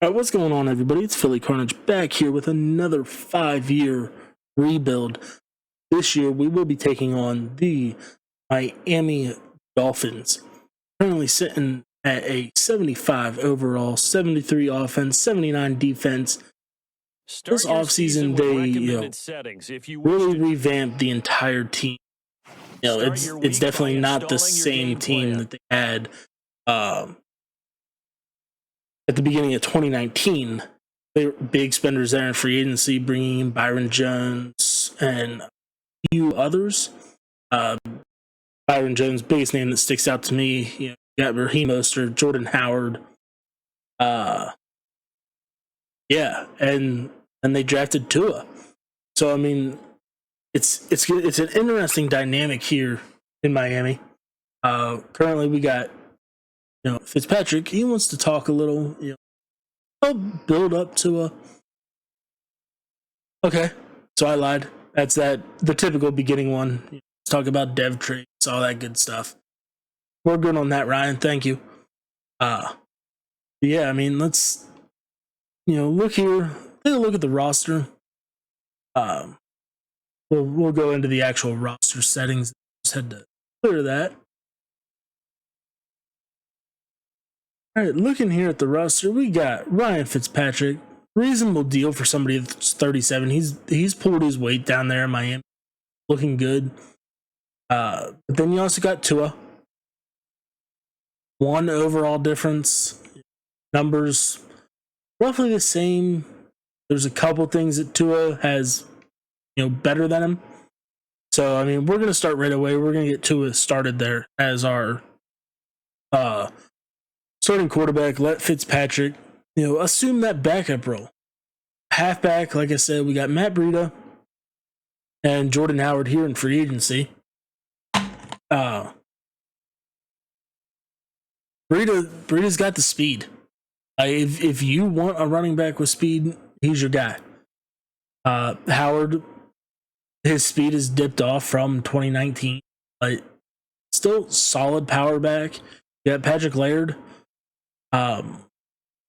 All right, what's going on, everybody? It's Philly Carnage back here with another 5-year rebuild. This year, we will be taking on the Miami Dolphins. Currently sitting at a 75 overall, 73 offense, 79 defense. This offseason, they really revamped the entire team. It's definitely not the same team that they had at the beginning of 2019. They were big spenders there in free agency, bringing in Byron Jones and a few others. Byron Jones, biggest name that sticks out to me. You got Raheem Mostert, Jordan Howard. And they drafted Tua. So I mean, it's an interesting dynamic here in Miami. Currently, we got Fitzpatrick. He wants to talk a little. I'll build up to Okay, so I lied. That's the typical beginning one. Let's talk about dev traits, all that good stuff. We're good on that, Ryan. Thank you. Yeah, I mean, let's look here. Take a look at the roster. We'll go into the actual roster settings. Just had to clear that. All right, looking here at the roster, we got Ryan Fitzpatrick. Reasonable deal for somebody that's 37. He's pulled his weight down there in Miami, looking good. But then you also got Tua. One overall difference, numbers roughly the same. There's a couple things that Tua has, better than him. So I mean, we're gonna start right away. We're gonna get Tua started there as our starting quarterback. Let Fitzpatrick, assume that backup role. Halfback, like I said, we got Matt Breida and Jordan Howard here in free agency. Breida's got the speed. If you want a running back with speed, he's your guy. Howard, his speed has dipped off from 2019, but still solid power back. You got Patrick Laird.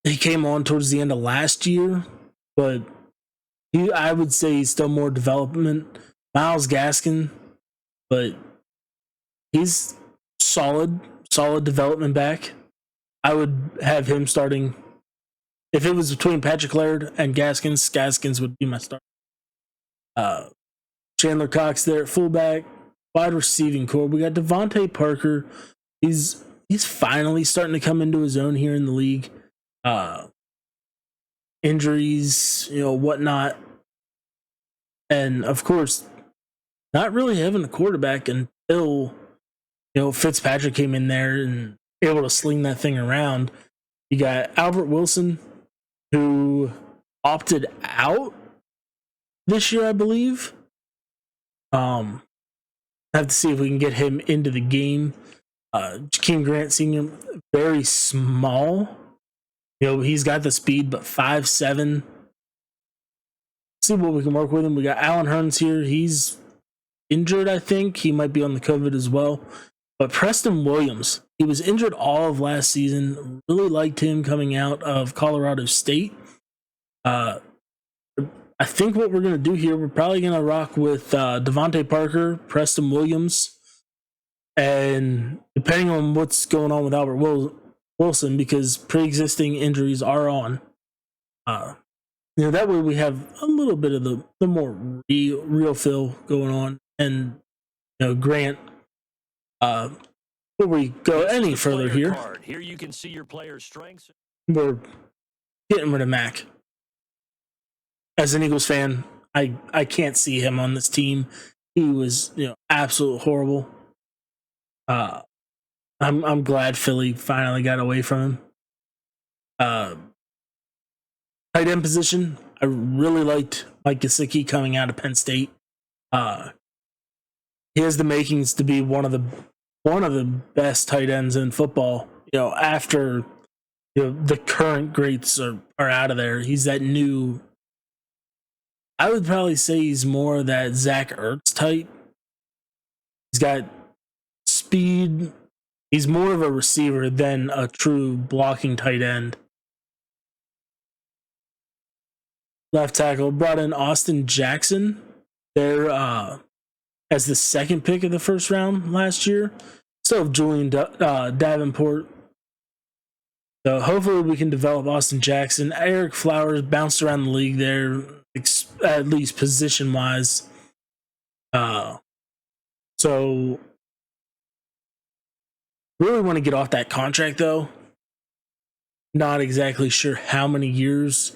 He came on towards the end of last year, but I would say he's still more development. Myles Gaskin, but he's solid development back. I would have him starting. If it was between Patrick Laird and Gaskins would be my start. Chandler Cox there at fullback. Wide receiving core, we got Devontae Parker. He's finally starting to come into his own here in the league. Injuries, whatnot. And of course, not really having a quarterback until, Fitzpatrick came in there and able to sling that thing around. You got Albert Wilson, who opted out this year, I believe. Have to see if we can get him into the game. Jakeem Grant Sr., very small. He's got the speed, but 5'7". See what we can work with him. We got Alan Hearns here. He's injured, I think. He might be on the COVID as well. But Preston Williams, he was injured all of last season. Really liked him coming out of Colorado State. I think what we're going to do here, we're probably going to rock with Devontae Parker, Preston Williams, and depending on what's going on with Albert Wilson, because pre-existing injuries are on. That way we have a little bit of the more real feel going on. And Grant, before we go any further here you can see your player's strengths. We're getting rid of Mac. As an Eagles fan, I can't see him on this team. He was absolutely horrible. I'm glad Philly finally got away from him. Tight end position, I really liked Mike Gesicki coming out of Penn State. He has the makings to be one of the best tight ends in football. After the current greats are out of there, he's that new. I would probably say he's more that Zach Ertz type. He's got speed. He's more of a receiver than a true blocking tight end. left tackle. Brought in Austin Jackson there as the second pick of the first round last year. Still have Julian Davenport. So hopefully we can develop Austin Jackson. Eric Flowers bounced around the league there, at least position wise. So really want to get off that contract though. Not exactly sure how many years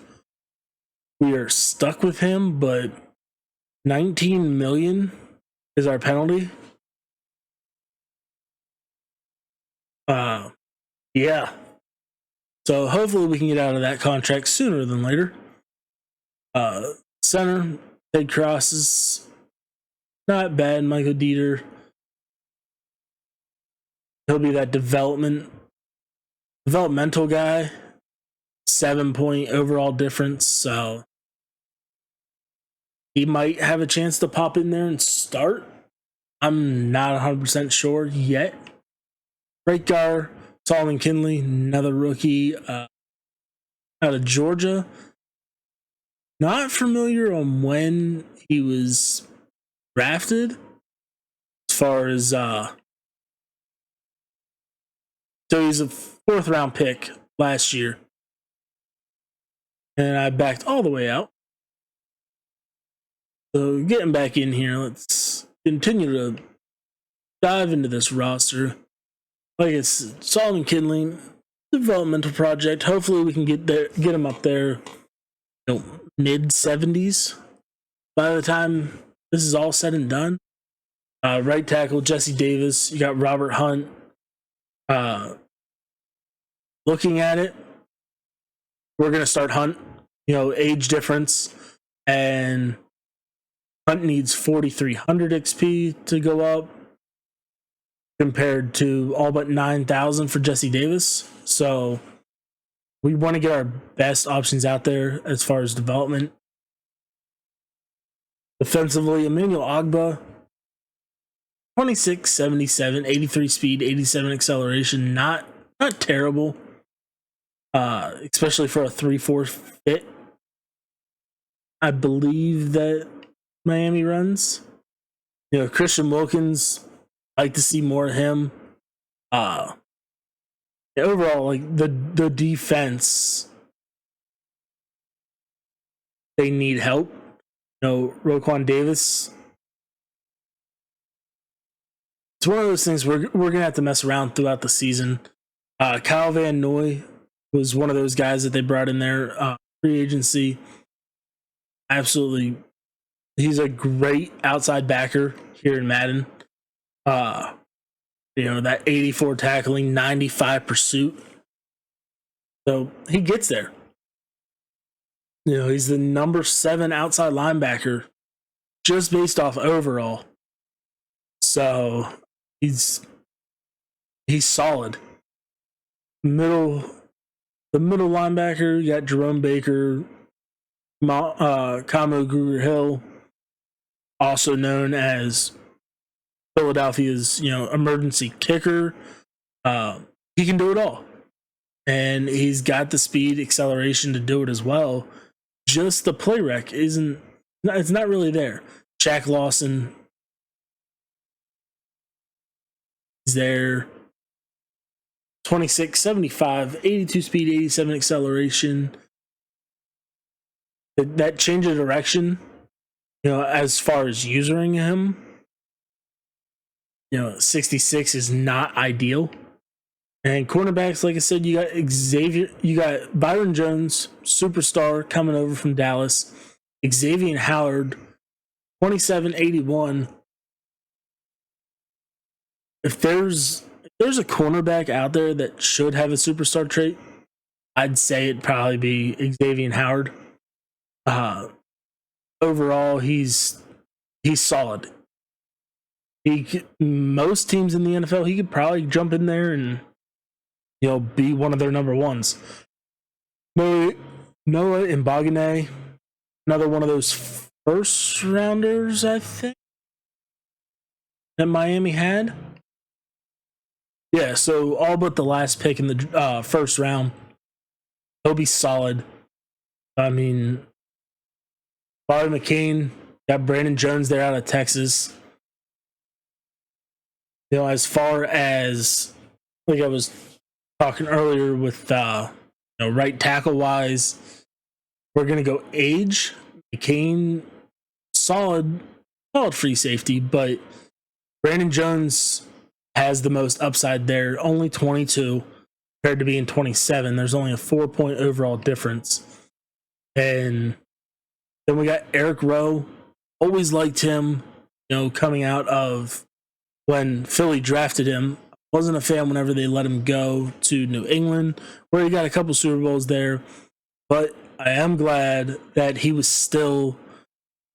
we are stuck with him, but 19 million is our penalty. Yeah. So hopefully we can get out of that contract sooner than later. Center, Ted Cross is not bad. Michael Dieter. He'll be that developmental guy. 7-point overall difference. So he might have a chance to pop in there and start. I'm not 100% sure yet. Right guard, Solomon Kinley, another rookie out of Georgia. Not familiar on when he was drafted. As far as so he's a 4th round pick last year. And I backed all the way out. So getting back in here, let's continue to dive into this roster. Like it's Solomon Kinley, developmental project. Hopefully we can get him up there, mid 70s by the time this is all said and done. Right tackle Jesse Davis. You got Robert Hunt. Looking at it, we're gonna start Hunt. Age difference, and Hunt needs 4,300 XP to go up compared to all but 9,000 for Jesse Davis. So we want to get our best options out there as far as development. Defensively, Emmanuel Ogba, 26, 77, 83 speed, 87 acceleration. Not terrible, especially for a 3-4 fit. I believe that Miami runs. Christian Wilkins, like to see more of him. Overall, like the defense, they need help. Roquan Davis. It's one of those things we're gonna have to mess around throughout the season. Kyle Van Noy was one of those guys that they brought in there free agency. Absolutely, he's a great outside backer here in Madden. That 84 tackling, 95 pursuit. So he gets there. He's the number 7 outside linebacker just based off overall. So he's solid. The middle linebacker, you got Jerome Baker, Kamo Gruger-Hill, also known as Philadelphia's, emergency kicker. He can do it all. And he's got the speed, acceleration to do it as well. Just the play rec it's not really there. Shaq Lawson is there. 26, 75, 82 speed, 87 acceleration. That change of direction, as far as using him, 66 is not ideal. And cornerbacks, like I said, you got Byron Jones, superstar coming over from Dallas. Xavier Howard, 2781. If there's a cornerback out there that should have a superstar trait, I'd say it'd probably be Xavier Howard. Overall, he's solid. Most teams in the NFL, he could probably jump in there and be one of their number ones. Noah Mbagane, another one of those first rounders, I think, that Miami had. Yeah, so all but the last pick in the first round. He'll be solid. I mean, Bobby McCain, got Brandon Jones there out of Texas. As far as like I was talking earlier with right tackle wise, we're gonna go age. McCain, solid free safety, but Brandon Jones has the most upside there. Only 22 compared to being 27. There's only a 4-point overall difference. And then we got Eric Rowe. Always liked him, coming out of when Philly drafted him. Wasn't a fan whenever they let him go to New England, where he got a couple Super Bowls there. But I am glad that he was still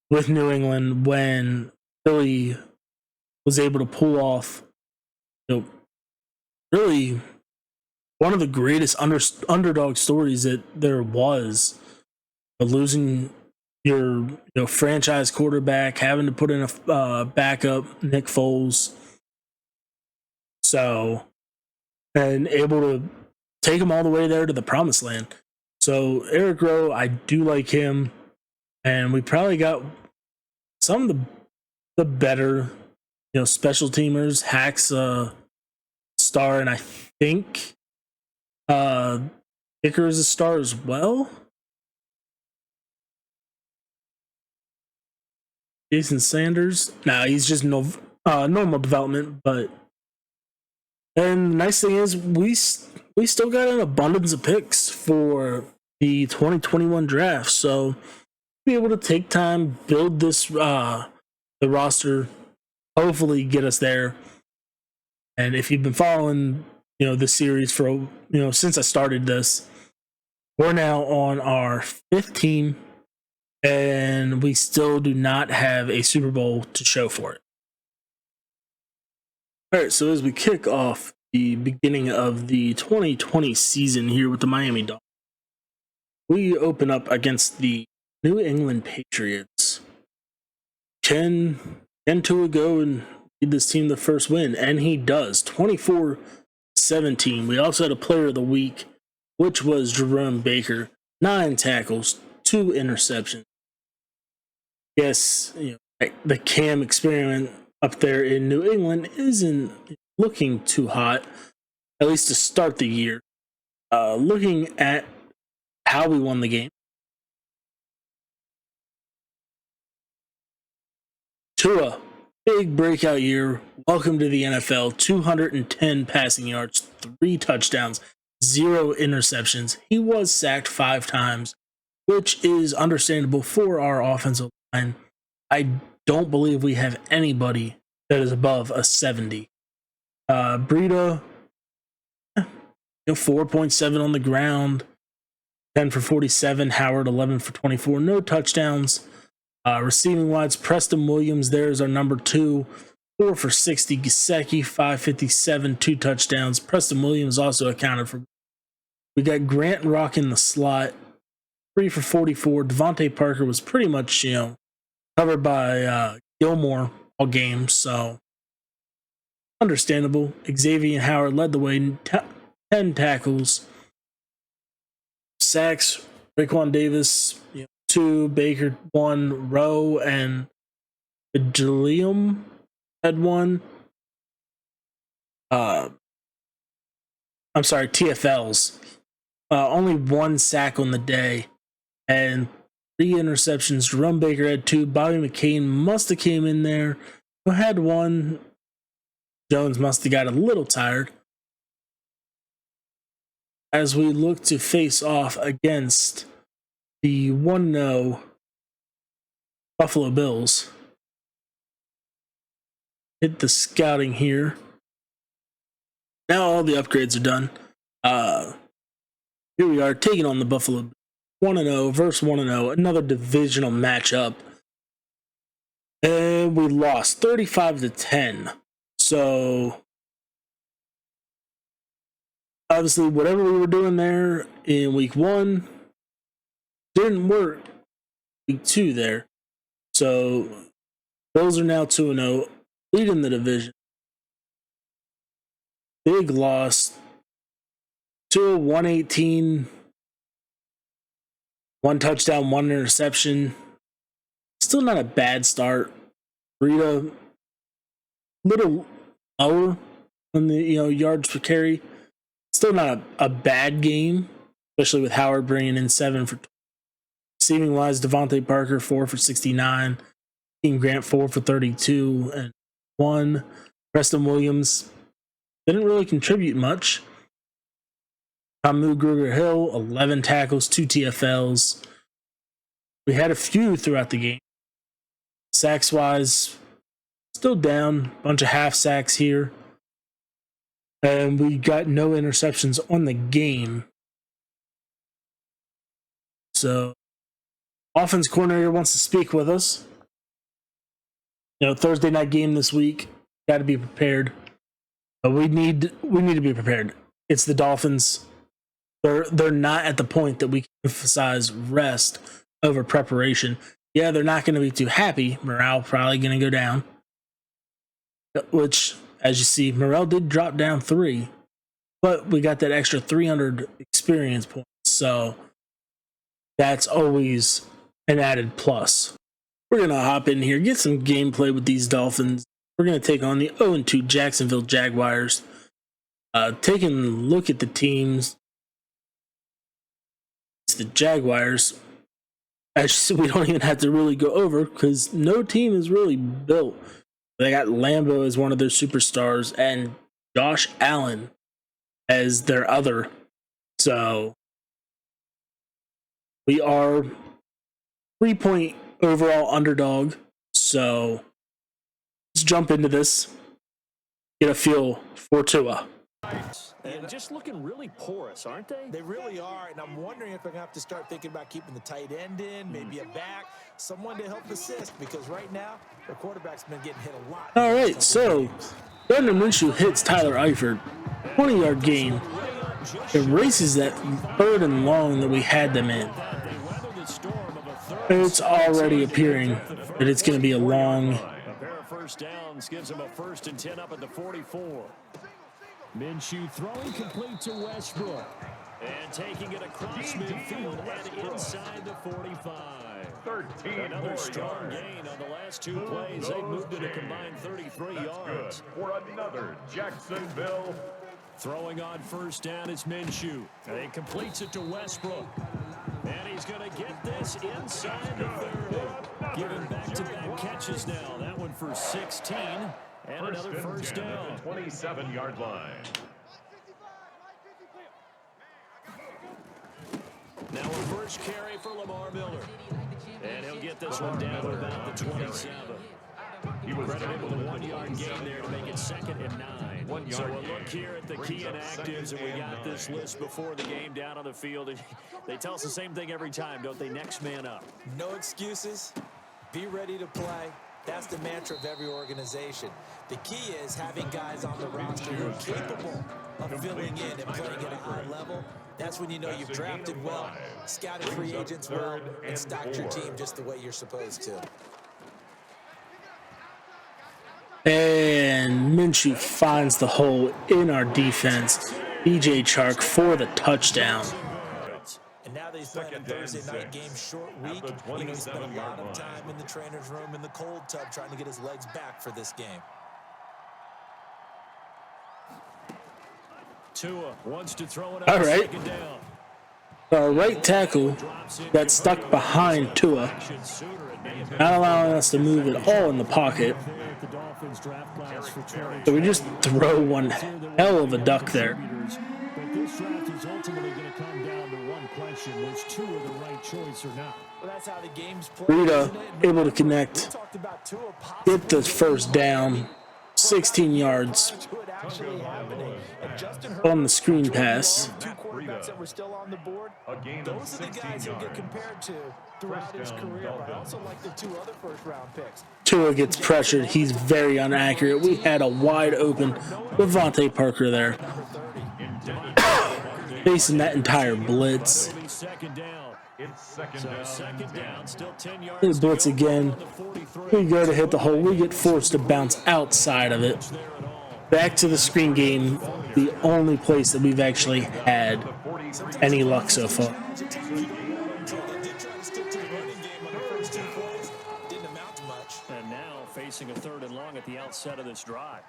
with New England when Philly was able to pull off, really one of the greatest underdog stories that there was. Losing your franchise quarterback, having to put in a backup, Nick Foles. So, and able to take him all the way there to the promised land. So Eric Rowe, I do like him, and we probably got some of the better, special teamers. Hack's star, and I think Kicker is a star as well. Jason Sanders, he's just normal development, but. And the nice thing is, we still got an abundance of picks for the 2021 draft, so be able to take time, build this the roster, hopefully get us there. And if you've been following, this series for since I started this, we're now on our 5th team, and we still do not have a Super Bowl to show for it. All right, so as we kick off the beginning of the 2020 season here with the Miami Dolphins, we open up against the New England Patriots. Can Tua go and lead this team the first win? And he does, 24-17. We also had a player of the week, which was Jerome Baker. 9 tackles, 2 interceptions. Yes, the Cam experiment up there in New England isn't looking too hot, at least to start the year. Looking at how we won the game. Tua, big breakout year. Welcome to the NFL. 210 passing yards, 3 touchdowns, 0 interceptions. He was sacked 5 times, which is understandable for our offensive line. I don't believe we have anybody that is above a 70. Breida, 4.7 on the ground, 10 for 47. Howard, 11 for 24. No touchdowns. Receiving wise, Preston Williams there is our number 2. 4 for 60. Gesicki, 557, 2 touchdowns. Preston Williams also accounted for. We got Grant Rock in the slot, 3 for 44. Devontae Parker was pretty much, covered by Gilmore all game, so understandable. Xavier Howard led the way, 10 tackles. Sacks, Raekwon Davis, 2, Baker 1, Rowe and Jalilium had 1. I'm sorry, TFLs. Only 1 sack on the day and 3 interceptions. Jerome Baker had 2. Bobby McCain must have came in there. Who had 1? Jones must have got a little tired. As we look to face off against the 1-0 Buffalo Bills. Hit the scouting here. Now all the upgrades are done. Here we are taking on the Buffalo Bills. 1-0 versus 1-0. Another divisional matchup. And we lost 35-10. So obviously whatever we were doing there in week 1 didn't work week 2 there. So Bills are now 2-0, leading the division. Big loss. 118. 1 touchdown, 1 interception. Still not a bad start. Rita, little lower on the yards per carry. Still not a bad game, especially with Howard bringing in 7 for 20. Receiving wise, Devontae Parker 4 for 69, King Grant 4 for 32 and 1. Preston Williams didn't really contribute much. Kamu Gruger-Hill 11 tackles, 2 TFLs. We had a few throughout the game. Sacks wise, still down, bunch of half sacks here. And we got no interceptions on the game. So, offense coordinator wants to speak with us. Thursday night game this week. Got to be prepared. But we need to be prepared. It's the Dolphins. They're not at the point that we can emphasize rest over preparation. Yeah, they're not going to be too happy. Morale probably going to go down. Which, as you see, morale did drop down 3. But we got that extra 300 experience points. So that's always an added plus. We're going to hop in here, get some gameplay with these Dolphins. We're going to take on the 0-2 Jacksonville Jaguars. Taking a look at the teams. It's the Jaguars. Actually, we don't even have to really go over because no team is really built. They got Lambo as one of their superstars and Josh Allen as their other. So we are 3-point overall underdog. So let's jump into this. Get a feel for Tua. And just looking really porous, aren't they? They really are, and I'm wondering if they're going to have to start thinking about keeping the tight end in, maybe a back, someone to help assist, because right now, their quarterback's been getting hit a lot. All right, so Gardner Minshew hits Tyler Eifert, 20-yard gain. It races that 3rd and long that we had them in. It's already appearing that it's going to be a long. A pair of first downs gives them a 1st and 10 up at the 44. Minshew throwing complete to Westbrook. And taking it across midfield and inside the 45. Another strong gain on the last 2 plays. They've moved it a combined 33 yards. For another Jacksonville. Throwing on first down is Minshew. And he completes it to Westbrook. And he's going to get this inside the 30. Giving back-to-back catches now. That one for 16. And another first down. 27-yard line. Now a first carry for Lamar Miller. And he'll get this one down to about the 27. He was credited with a 1-yard gain there to make it 2nd and 9. So we'll look here at the key inactives, and we got this list before the game down on the field. And they tell us the same thing every time, don't they? Next man up. No excuses. Be ready to play. That's the mantra of every organization. The key is having guys on the roster who are capable of filling in and playing at a high level. That's when you know you've drafted well, scouted free agents well, and stocked your team just the way you're supposed to. And Minshew finds the hole in our defense. DJ Chark for the touchdown. And now that he's playing a Thursday night game, short week, he spent a lot of time in the trainer's room in the cold tub trying to get his legs back for this game. Tua wants to throw it up. All right. Second down. Our right tackle got stuck behind Tua, not allowing us to move at all in the pocket. So we just throw one hell of a duck there. But this draft is ultimately going to come down to one question: was Tua the right choice or not? Well, that's how the game's played. Rita able to connect, get the first down, 16 yards on the screen pass. Two quarterbacks that were still on the board. Those are the guys he'll get compared to throughout his career. But I also like the 2 other first-round picks. Tua gets pressured. He's very inaccurate. We had a wide open Devontae Parker there. Facing that entire blitz. Second down. Second down, still 10 yards. The blitz again. We go to hit the hole. We get forced to bounce outside of it. Back to the screen game, the only place that we've actually had any luck so far. facing a 3rd and long at the outset of this drive.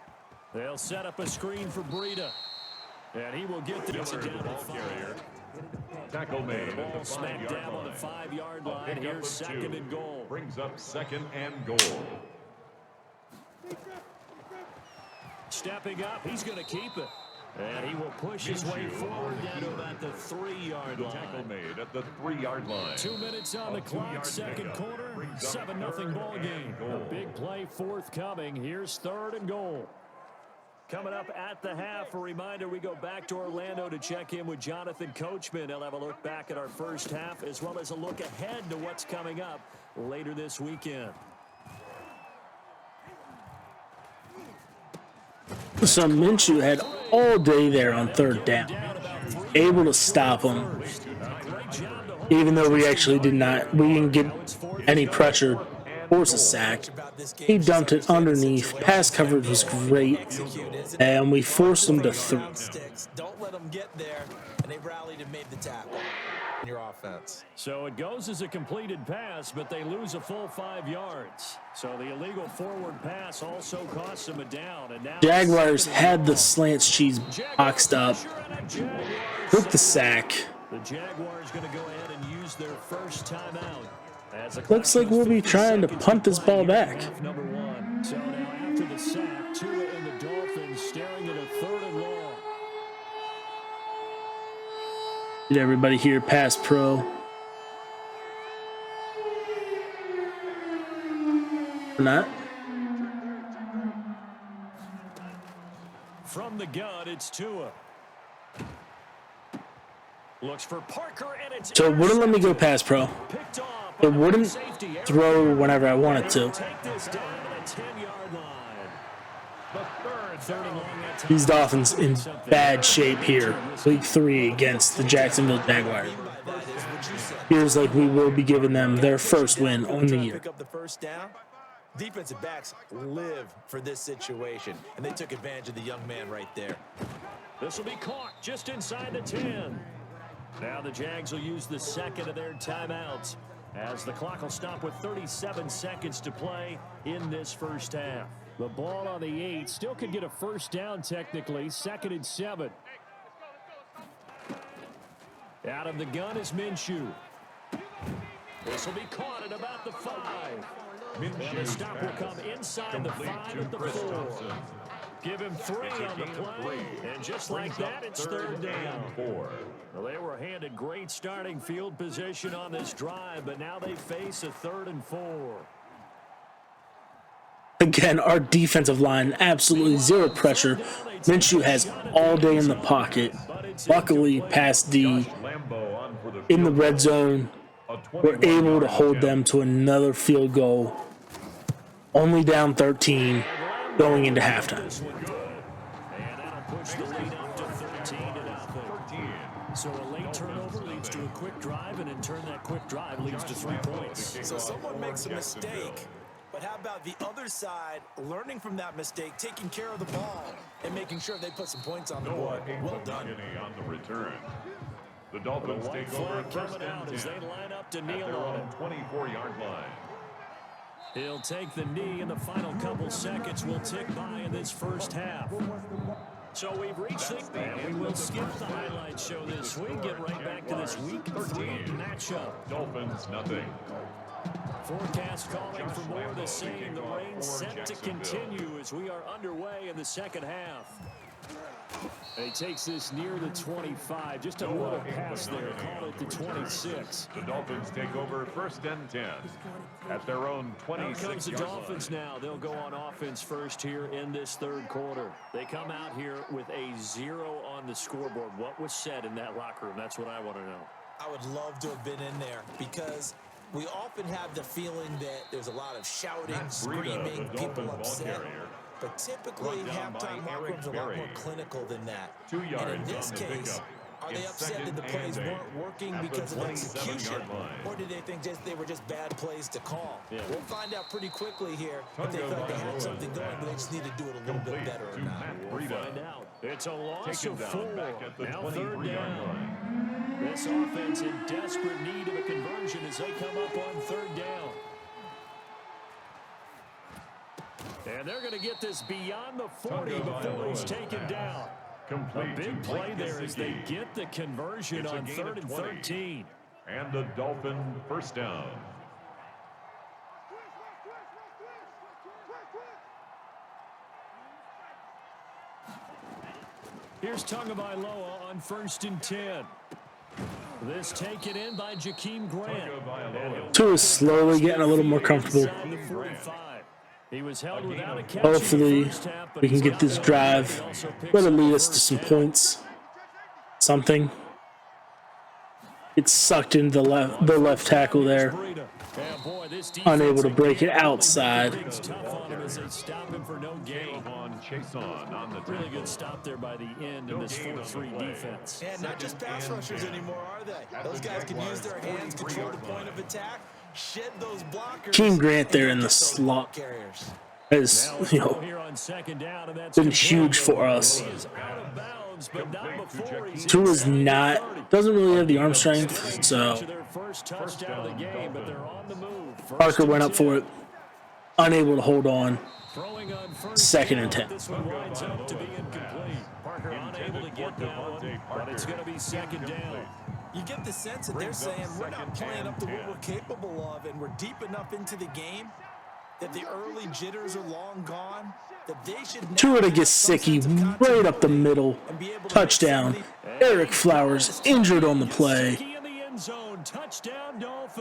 They'll set up a screen for Breida. And he will get the ball carrier. Tackle made The ball at the smack 5-yard down on the line. 5-yard line. Here's 2nd and goal. Brings up 2nd and goal. Stepping up, he's going to keep it. And he will push his way forward down to about the 3-yard line. Tackle made at the 3-yard line. 2 minutes on the clock, 2nd quarter, 7-0 ball game. A big play forthcoming. Here's 3rd and goal. Coming up at the half, a reminder, we go back to Orlando to check in with Jonathan Coachman. He'll have a look back at our first half as well as a look ahead to what's coming up later this weekend. So Minshew had all day there on 3rd down, able to stop him, even though we actually didn't get any pressure, force a sack. He dumped it underneath. Pass coverage was great, and we forced him to throw. Don't let them get there, and they rallied and made the tackle in your offense. So it goes as a completed pass, but they lose a full 5 yards. So the illegal forward pass also costs them a down. And now Jaguars had the slants cheese boxed up, took the sack. The Jaguars going to go ahead and use their first timeout. Looks like we'll be trying to punt this ball back. Number 1. So now after the sack, Tua and the Dolphins staring at a 3rd and long. Did everybody hear pass pro? Or not? From the gun, it's Tua. Looks for Parker, and it's So it wouldn't let me go pass pro. picked off. It wouldn't throw whenever I wanted to. Take this down at the 10-yard line. The third and long that time. These Dolphins in bad shape here. Week 3 against the Jacksonville Jaguars. Feels like we will be giving them their first win on the year. Pick up the first down. Defensive backs live for this situation, and they took advantage of the young man right there. This will be caught just inside the 10. Now the Jags will use the 2nd of their timeouts as the clock will stop with 37 seconds to play in this first half. The ball on the 8 still could get a first down technically. 2nd and 7. Out of the gun is Minshew. This will be caught at about the 5. And the stop will come inside the 5 at the 4. Give him 3 on the play, and just like that, it's 3rd down. Well, they were handed great starting field position on this drive, but now they face a 3rd and 4. Again, our defensive line, absolutely zero pressure. Minshew has all day in the pocket. Luckily, past D in the red zone, we're able to hold them to another field goal. Only down 13 going into halftime. And that'll push the lead up to 13-0. So a late turnover leads to a quick drive, and in turn that quick drive leads to 3 points. So someone makes a mistake, but how about the other side learning from that mistake, taking care of the ball, and making sure they put some points on the board? Well done. On the return. The Dolphins take over first and 10 as they line up to at kneel their on own 24-yard line. He'll take the knee, and the final couple seconds will tick by in this first half. So we've reached the and we will skip the highlight show this week. Get right back to this week 3 matchup. Dolphins nothing. Forecast calling for more of the same. The rain set to continue as we are underway in the second half. And he takes this near the 25. Just a little pass there. Call it the 26. The Dolphins take over first and 10 at their own 26-yard line. Here comes the Dolphins now. They'll go on offense first here in this 3rd quarter. They come out here with a 0 on the scoreboard. What was said in that locker room? That's what I want to know. I would love to have been in there because we often have the feeling that there's a lot of shouting, screaming, people upset. But typically, halftime locker rooms are a lot more clinical than that. 2 yards and in this case, are they upset that the plays weren't working because of execution? Or did they think they were just bad plays to call? Yeah. We'll find out pretty quickly here if they felt like they had something going, but they just need to do it a little bit better or not. We'll find out. It's a loss of 4. Now 3rd down. This offense in desperate need of a conversion as they come up on 3rd down. And they're going to get this beyond the 40 before he's taken down. A big play there as they get the conversion on 3rd and 13. And the Dolphin first down. Here's Tagovailoa on 1st and 10. This taken in by Jakeem Grant. Tua is slowly getting a little more comfortable. He was held without a catch. Hopefully, we can get this drive. Let it lead us to some points. Something. It's sucked into the left tackle there. Unable to break it outside. Really good stop there by the end of this 4-3 defense. And not just pass rushers anymore, are they? Those guys can use their hands, control the point of attack, shed those blockers. King Grant there in the slot has, been huge for us. Tua's doesn't really have the arm strength, so Parker went up for it, unable to hold on. 2nd and 10. This one winds up to be incomplete. Parker unable to get that one, but it's going to be 2nd down. You get the sense that they're saying we're not playing up to what we're capable of, and we're deep enough into the game that the early jitters are long gone. That they should Tua to Gesicki right up the middle. Touchdown. Eric Flowers injured on the play.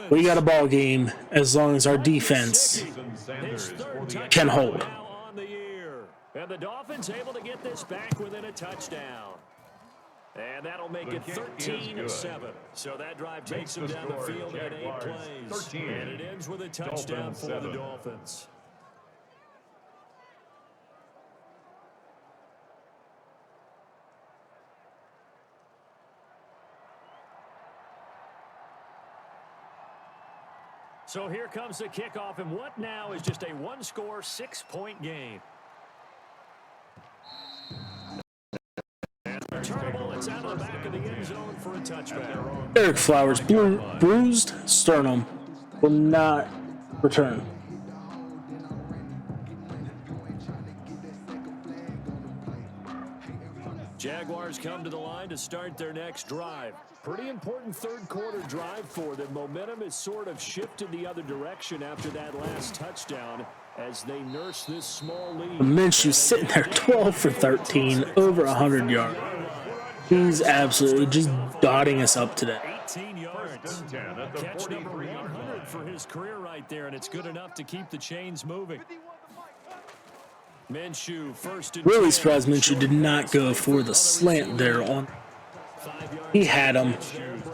We got a ball game as long as our defense can hold. And the Dolphins able to get this back within a touchdown. And that'll make it 13-7. So that drive takes them down the field in 8 plays. And it ends with a touchdown for the Dolphins. So here comes the kickoff, and what now is just a one-score, 6-point game. And returnable, it's out of the back of the end zone for a touchback. Eric Flowers, bruised sternum, will not return. Jaguars come to the line to start their next drive. Pretty important 3rd quarter drive for them. Momentum has sort of shifted the other direction after that last touchdown as they nurse this small lead. Minshew sitting there 12 for 13, over 100 yards. He's absolutely just dotting us up today. 18 yards. Catch number 100 for his career right there, and it's good enough to keep the chains moving. Minshew, 1st and 10. Really surprised Minshew did not go for the slant there on. He had him.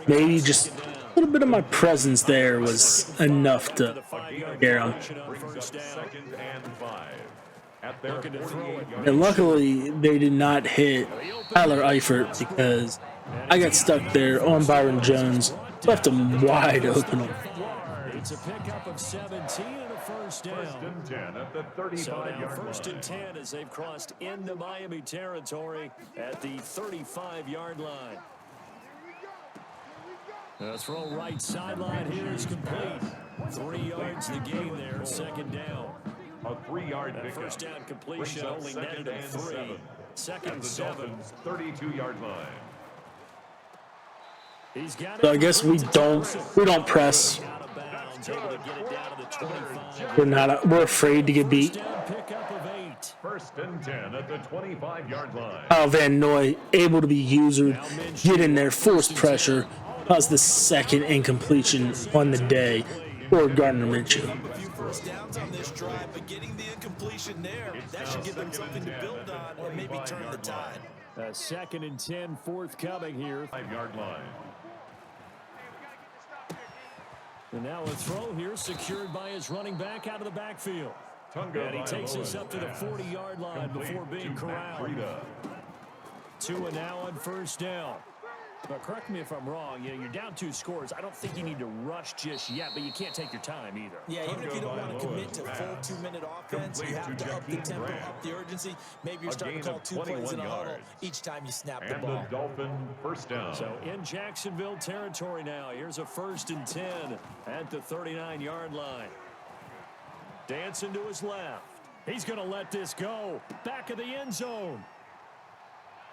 Maybe just a little bit of my presence there was enough to scare him. And luckily, they did not hit Tyler Eifert because I got stuck there on Byron Jones, left him wide open. It's a pickup of 17 and a 1st down. 1st and 10 at the 35-yard line. 1st and 10 as they've crossed into Miami territory at the 35-yard line. The throw right sideline here is complete. 3 yards the game there, 2nd down. A 3-yard pickup. 1st down completion only netted at 3. 2nd and 7. 32-yard line. So I guess we don't press. We're afraid to get beat. 1st and 10 at the 25-yard line. Oh, Van Noy able to be usered, get in there, force pressure. Cause the 2nd incompletion on the day for Gardner Minshew. A few 1st downs on this drive, but getting the incompletion there, that should give them something to build on and maybe turn the tide. 2nd and 10 forthcoming here. 5-yard line. And now a throw here secured by his running back out of the backfield. And he takes us up to the 40-yard line before being corralled. Tua now on 1st down. But correct me if I'm wrong, you're down 2 scores. I don't think you need to rush just yet, but you can't take your time either. Yeah, even if you don't want to commit to full 2-minute offense, you have to up the tempo, up the urgency. Maybe you're starting to call 2 plays in a huddle each time you snap the ball. And the Dolphin 1st down. So in Jacksonville territory now, here's a 1st and 10 at the 39-yard line. Dancing to his left. He's going to let this go. Back of the end zone.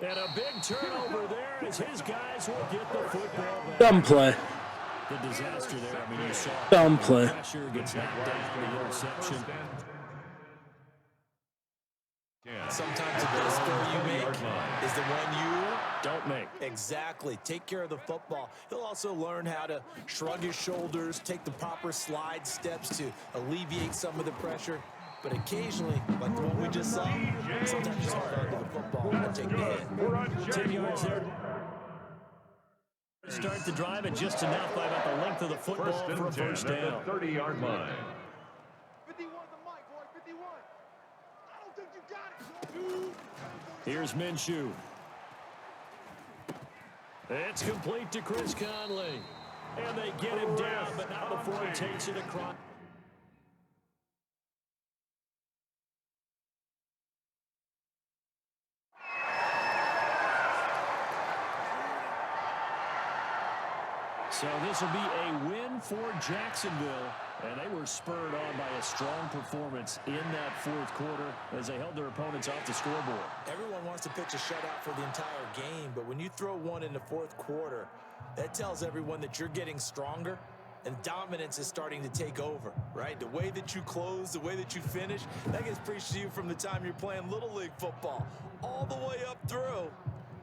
And a big turnover there as his guys will get the football back. Dumb play. The disaster there. I mean, you saw Dumb play. pressure gets knocked down, the interception. Sometimes the best throw you make is the one you don't make. Exactly. Take care of the football. He'll also learn how to shrug his shoulders, take the proper slide steps to alleviate some of the pressure. But occasionally, like the one we just saw, sometimes just hold on to the football and take the hit. 10 yards there. Start the drive and just enough by about the length of the football for a first down. 30-yard line. 51 the mic, boy, 51. I don't think you got it. Here's Minshew. It's complete to Chris Conley. And they get him down, but not before he takes it across. So this will be a win for Jacksonville, and they were spurred on by a strong performance in that fourth quarter as they held their opponents off the scoreboard. Everyone wants to pitch a shutout for the entire game, but when you throw one in the fourth quarter, that tells everyone that you're getting stronger and dominance is starting to take over, right? The way that you close, the way that you finish, that gets preached to you from the time you're playing Little League football all the way up through,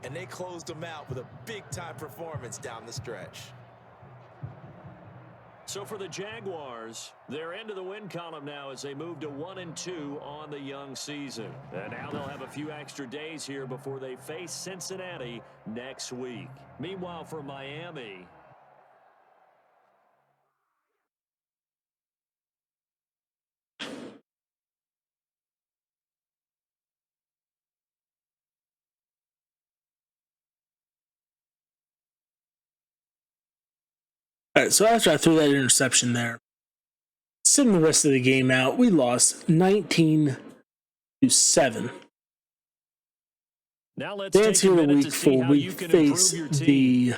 and they closed them out with a big-time performance down the stretch. So for the Jaguars, they're into the win column now as they move to 1-2 on the young season. And now they'll have a few extra days here before they face Cincinnati next week. Meanwhile, for Miami, All right, so after I threw that interception there, sitting the rest of the game out, we lost 19-7. now let's Dance take a here in minute week to see 4. how We you can face improve your team.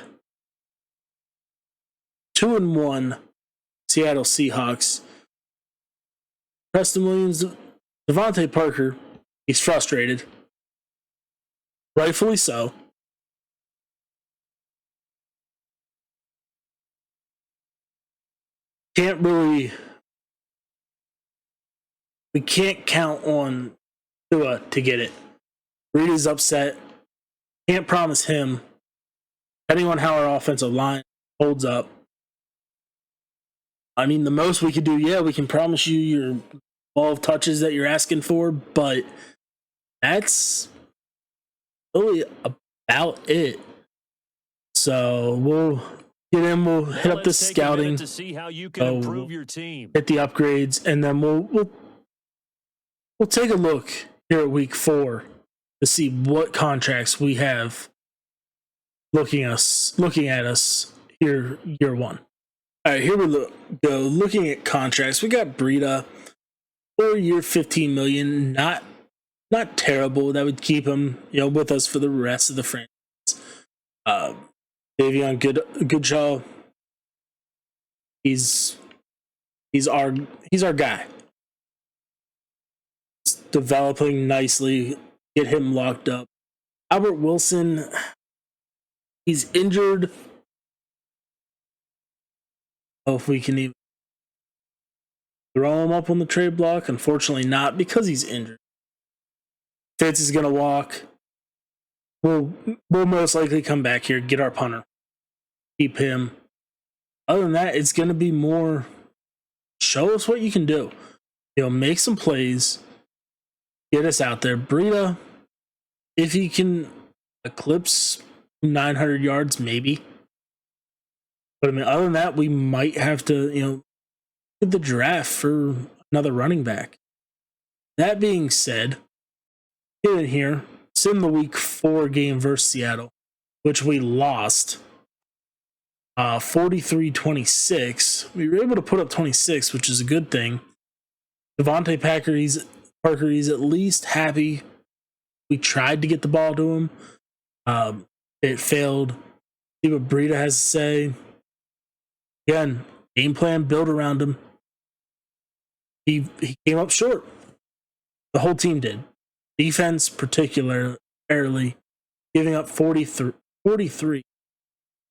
the 2-1 Seattle Seahawks. Preston Williams, Devontae Parker, he's frustrated. Rightfully so. We can't count on Tua to get it. Reed is upset. Can't promise him. Depending on how our offensive line holds up. I mean, the most we could do, yeah, we can promise you your 12 touches that you're asking for, but that's really about it. So we'll get in, we'll hit up the scouting to see how you can improve your team. Hit the upgrades, and then we'll take a look here at week 4 to see what contracts we have looking at us here year 1. All right, here we go. Looking at contracts, we got Breida, 4-year, $15 million. Not terrible. That would keep him, with us for the rest of the franchise. Davion Goodshaw, he's our guy. He's developing nicely. Get him locked up. Albert Wilson, he's injured. Oh, if we can even throw him up on the trade block. Unfortunately not, because he's injured. Fitz is going to walk. We'll most likely come back here, get our punter, keep him. Other than that, it's going to be more show us what you can do. Make some plays, get us out there. Breida, if he can eclipse 900 yards, maybe. But I mean, other than that, we might have to, get the draft for another running back. That being said, get in here. It's in the week 4 game versus Seattle, which we lost 43-26. We were able to put up 26, which is a good thing. Devontae Parker, he's at least happy. We tried to get the ball to him. It failed. See what Breida has to say. Again, game plan built around him. He came up short. The whole team did. Defense, particularly, giving up 43.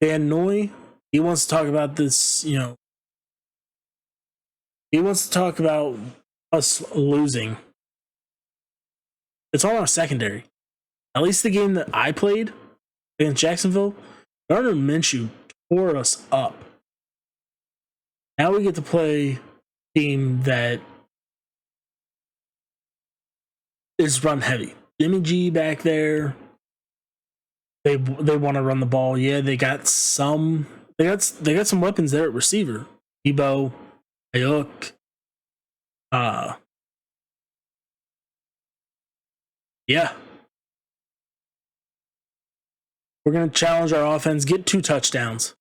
Van Noy, he wants to talk about this, he wants to talk about us losing. It's all our secondary. At least the game that I played against Jacksonville, Gardner Minshew tore us up. Now we get to play a team that is run heavy. Jimmy G back there. They want to run the ball. Yeah, they got some weapons there at receiver. Debo, Ayuk. Yeah. We're gonna challenge our offense, get 2 touchdowns.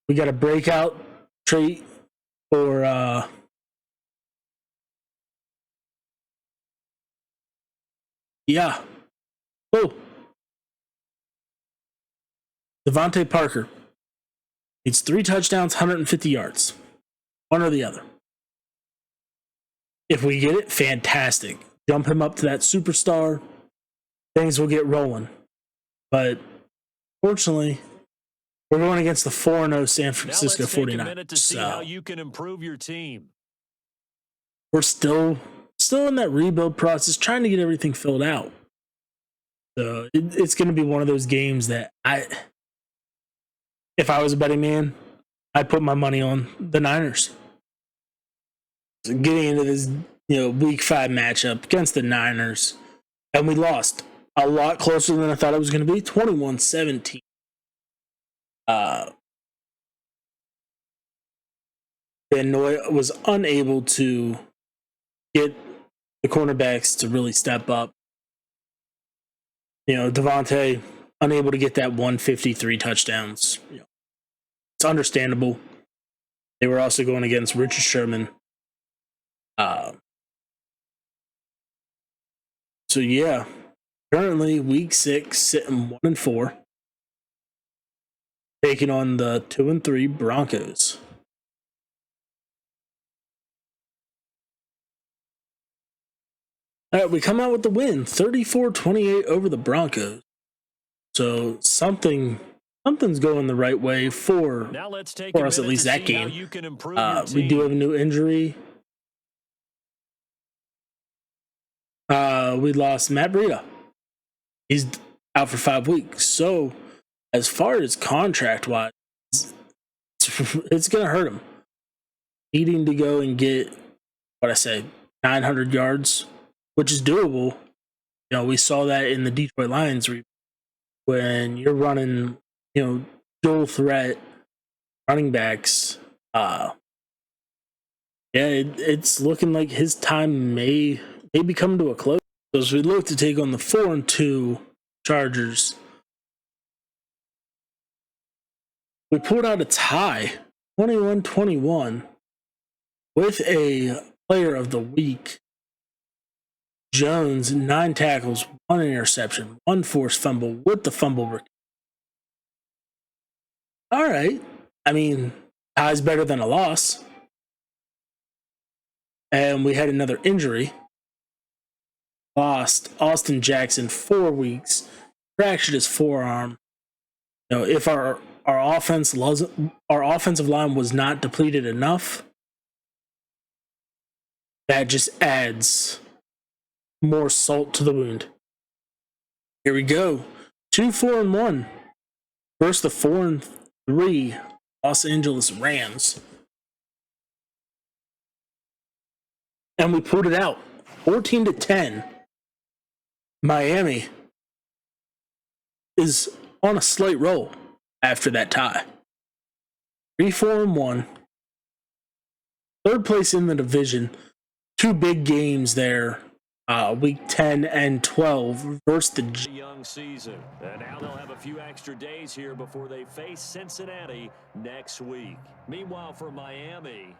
We got a breakout trait for Oh. Devontae Parker. It's 3 touchdowns, 150 yards. One or the other. If we get it, fantastic. Jump him up to that superstar. Things will get rolling. But fortunately, we're going against the 4-0 San Francisco 49ers. To see how you can improve your team. We're still in that rebuild process, trying to get everything filled out. So it's going to be one of those games that if I was a betting man, I'd put my money on the Niners. So getting into this, week 5 matchup against the Niners, and we lost a lot closer than I thought it was going to be, 21-17. Van Noy was unable to get the cornerbacks to really step up. Devontae unable to get that 153 touchdowns. It's understandable. They were also going against Richard Sherman. So yeah, currently week 6, sitting 1-4, taking on the 2-3 Broncos. All right, we come out with the win, 34-28 over the Broncos. So something's going the right way for us, at least that game. We do have a new injury. We lost Matt Breida. He's out for 5 weeks. So as far as contract-wise, it's going to hurt him. Needing to go and get, 900 yards, which is doable. We saw that in the Detroit Lions when you're running, dual threat running backs. It's looking like his time may be coming to a close. So as we look to take on the 4-2 Chargers, we pulled out a tie, 21-21, with a player of the week. Jones, 9 tackles, 1 interception, 1 forced fumble with the fumble recovery. All right. Tie's better than a loss. And we had another injury. Lost Austin Jackson 4 weeks, fractured his forearm. If our offensive line was not depleted enough, that just adds more salt to the wound. Here we go. 2-4-1 versus the 4-3 Los Angeles Rams. And we pulled it out. 14-10. Miami is on a slight roll after that tie. 3-4-1. 3rd place in the division. 2 big games there. Week 10 and 12 versus the young season. And now they'll have a few extra days here before they face Cincinnati next week. Meanwhile, for Miami,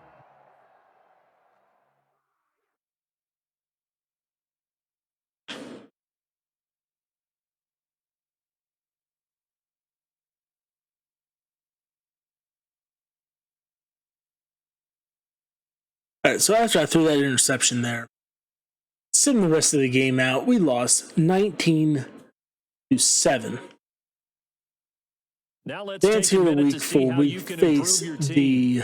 All right, so after I threw that interception there, Sitting the rest of the game out, we lost 19-7. Now let's Dance take a here minute week to see 4. how We you can face improve your team. the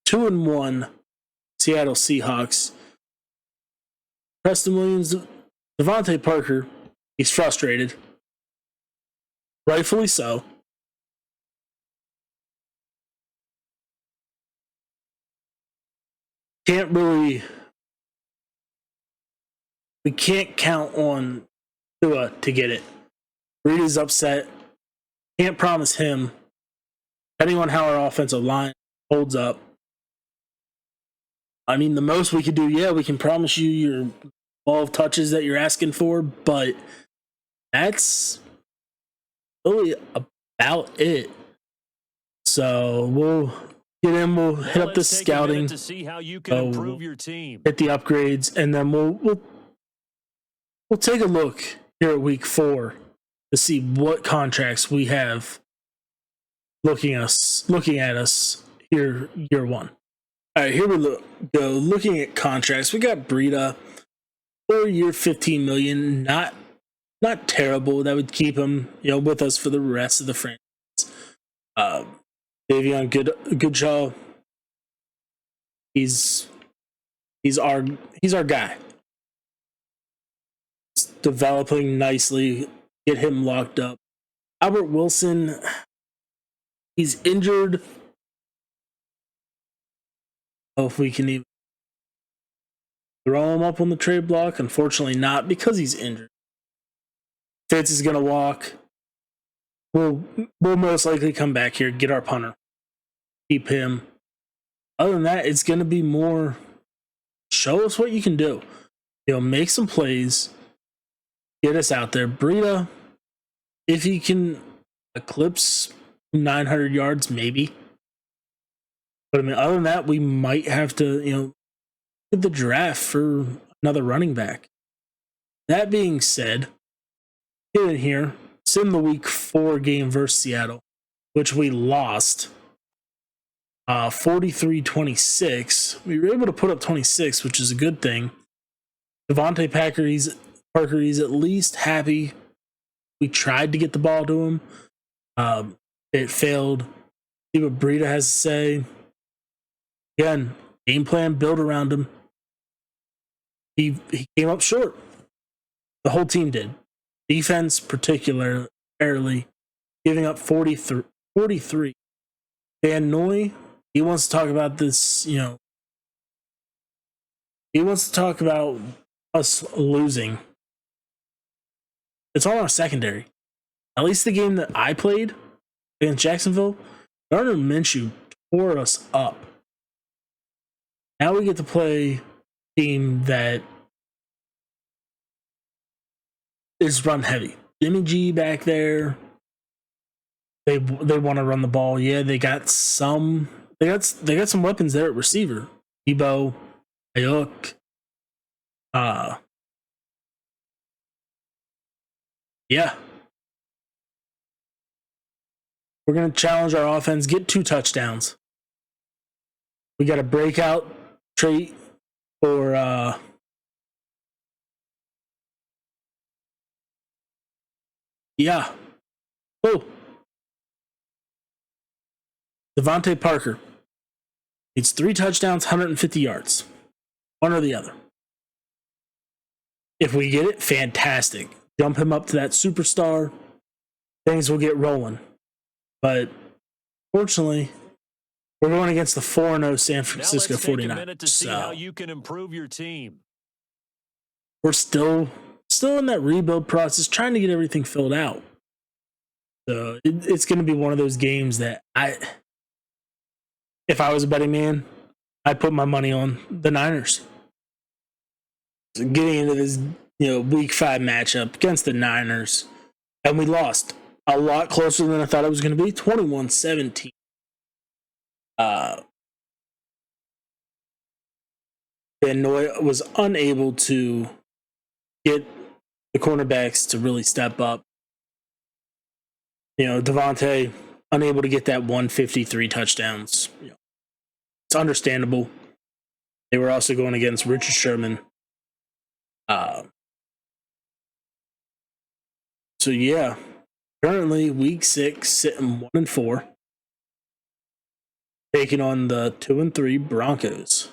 2-1 Seattle Seahawks. Preston Williams, Devontae Parker, he's frustrated. Rightfully so. We can't count on Tua to get it. Reed is upset. Can't promise him. Depending on how our offensive line holds up. I mean, the most we could do, yeah, we can promise you your 12 touches that you're asking for, but that's really about it. So we'll get in, we'll hit up the scouting, to see how you can improve your team. hit the upgrades, and then we'll take a look here at week 4 to see what contracts we have looking at us here year 1. All right, here we go. Looking at contracts, we got Breida, 4-year, $15 million. Not terrible. That would keep him, with us for the rest of the franchise. Davion Goodshaw, he's our guy. He's developing nicely. Get him locked up. Albert Wilson, he's injured. If we can even throw him up on the trade block. Unfortunately not, because he's injured. Fitz is going to walk. We'll most likely come back here, get our punter, keep him. Other than that, it's going to be more show us what you can do. Make some plays, get us out there. Breida, if he can eclipse 900 yards, maybe. But I mean, other than that, we might have to, get the draft for another running back. That being said, get in here, send the week 4 game versus Seattle, which we lost 43-26. We were able to put up 26, which is a good thing. Devontae Parker, he's at least happy. We tried to get the ball to him. It failed. See what Breida has to say. Again, game plan built around him. He came up short. The whole team did. Defense, particularly, giving up 43. Van Noy, he wants to talk about this, he wants to talk about us losing. It's all our secondary. At least the game that I played against Jacksonville, Gardner Minshew tore us up. Now we get to play a team that is run heavy. Jimmy G back there. They want to run the ball. Yeah, they got some weapons there at receiver. Debo, Ayuk. Yeah. We're going to challenge our offense, get 2 touchdowns. We got a breakout trait for Oh. Devontae Parker. It's 3 touchdowns, 150 yards. One or the other. If we get it, fantastic. Jump him up to that superstar. Things will get rolling. But fortunately, we're going against the 4-0 San Francisco 49ers. To see how you can improve your team. We're still in that rebuild process, trying to get everything filled out. So it's going to be one of those games that if I was a betting man, I'd put my money on the Niners. So getting into this, week 5 matchup against the Niners, and we lost a lot closer than I thought it was going to be, 21-17. Van Noy was unable to get the cornerbacks to really step up. Devontae unable to get that 153 touchdowns. It's understandable. They were also going against Richard Sherman. So yeah, currently week 6, sitting 1-4, taking on the 2-3 Broncos.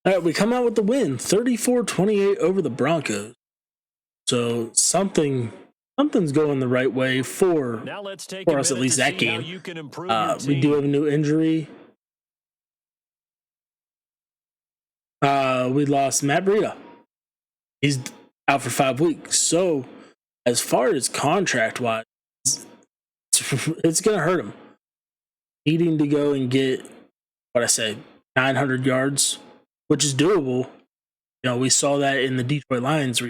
All right, we come out with the win, 34-28 over the Broncos. So something's going the right way for Now let's take us, at least that game. We do have a new injury. We lost Matt Breida. He's out for 5 weeks. So as far as contract-wise, it's going to hurt him. Needing to go and get, 900 yards, which is doable. You know, we saw that in the Detroit Lions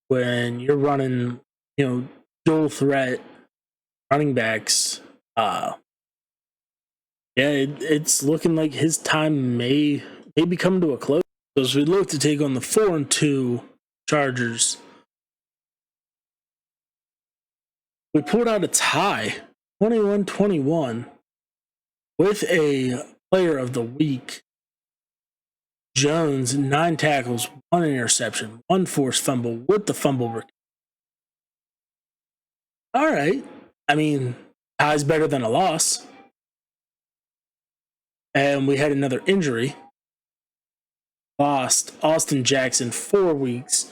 when you're running, dual threat running backs. It's looking like his time may be coming to a close. So as we look to take on the 4-2 Chargers, we pulled out a tie, 21-21, with a player of the week. Jones, 9 tackles, 1 interception, 1 forced fumble with the fumble recovery. All right. I mean, tie's better than a loss. And we had another injury. Lost Austin Jackson 4 weeks,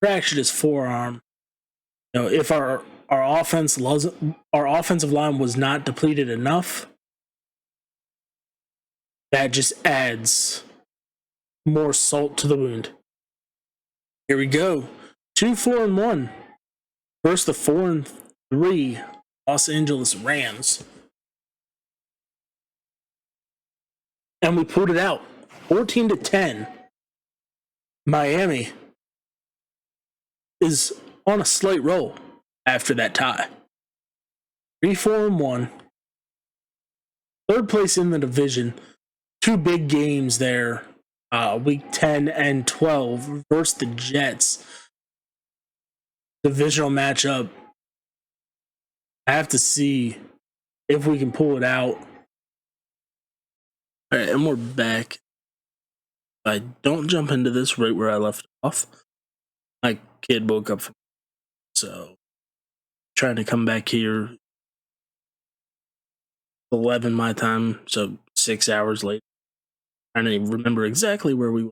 fractured his forearm. You know, if our offensive line was not depleted enough, that just adds more salt to the wound. Here we go. 2-4-1 versus the 4-3 Los Angeles Rams. And we pulled it out. 14-10. Miami is on a slight roll after that tie. 3-4-1. 3rd place in the division. 2 big games there. Week 10 and 12 versus the Jets. Divisional matchup. I have to see if we can pull it out. All right, and we're back. I don't jump into this right where I left off. My kid woke up, so trying to come back here 11 my time, so 6 hours later. Trying to remember exactly where we were.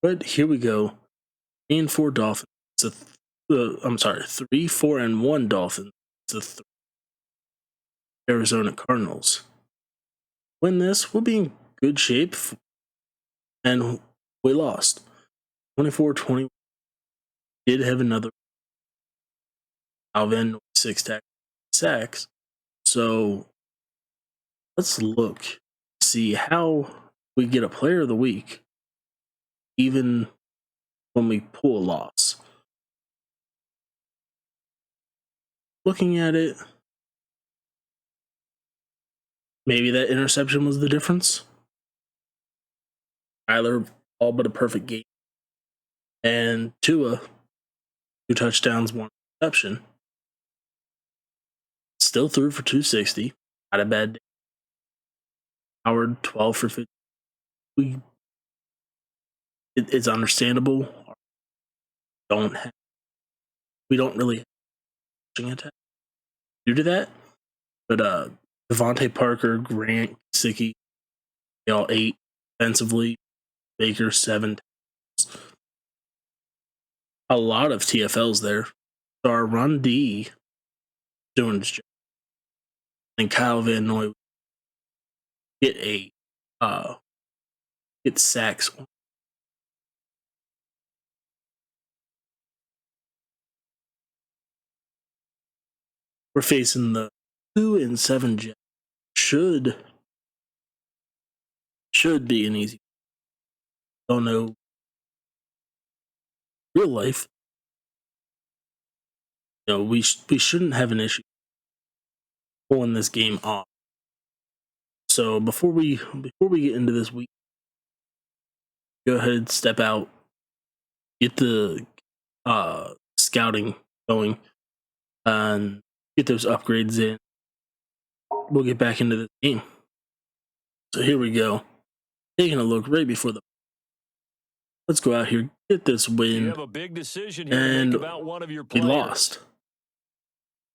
But here we go. 3-4 Dolphins. I'm sorry, 3-4-1 Dolphins. It's the Arizona Cardinals. Win this, we'll be in good shape. And we lost. 24-20. Did have another Alvin 6 sacks. So let's look, see how we get a player of the week, even when we pull a loss. Looking at it, maybe that interception was the difference. Tyler, all but a perfect game. And Tua, 2 touchdowns, 1 interception. Still threw for 260. Not a bad day. Howard, 12 for 50. It's understandable. We don't really have a attack due to that. But Devontae Parker, Grant, Gesicki, they all 8 defensively. Baker, 7. A lot of TFLs there. So our run D doing his job. And Kyle Van Noy get sacks. We're facing the 2-7 Jets. Should be an easy. Don't know real life. You know, we shouldn't have an issue pulling this game off. So before we get into this week, go ahead, step out, get the scouting going, and get those upgrades in, we'll get back into the game. So here we go. Taking a look right before the. Let's go out here, get this You win, have a big decision here to and make about one of your we players. lost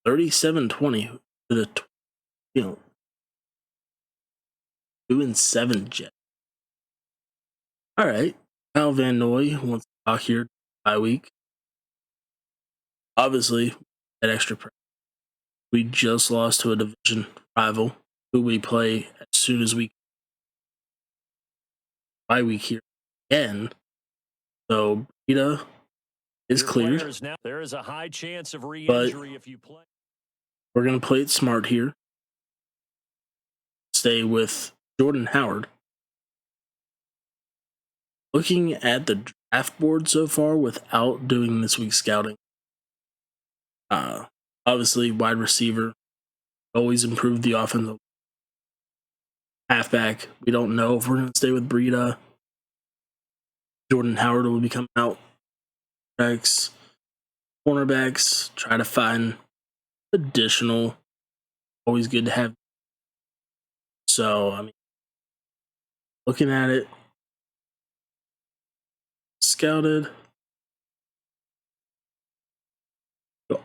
37-20 to the 2-7 Jet. All right, Kyle Van Noy wants to talk here bye week. Obviously, that extra pressure. We just lost to a division rival who we play as soon as we bye week here again. So Breida is Your cleared, players now, there is a high chance of but re-injury if you play. we're going to play it smart here. Stay with Jordan Howard. Looking at the draft board so far without doing this week's scouting, obviously wide receiver, always improve the offensive. Halfback, we don't know if we're going to stay with Breida. Jordan Howard will be coming out. Cornerbacks, try to find additional. Always good to have. So, I mean, looking at it, scouted,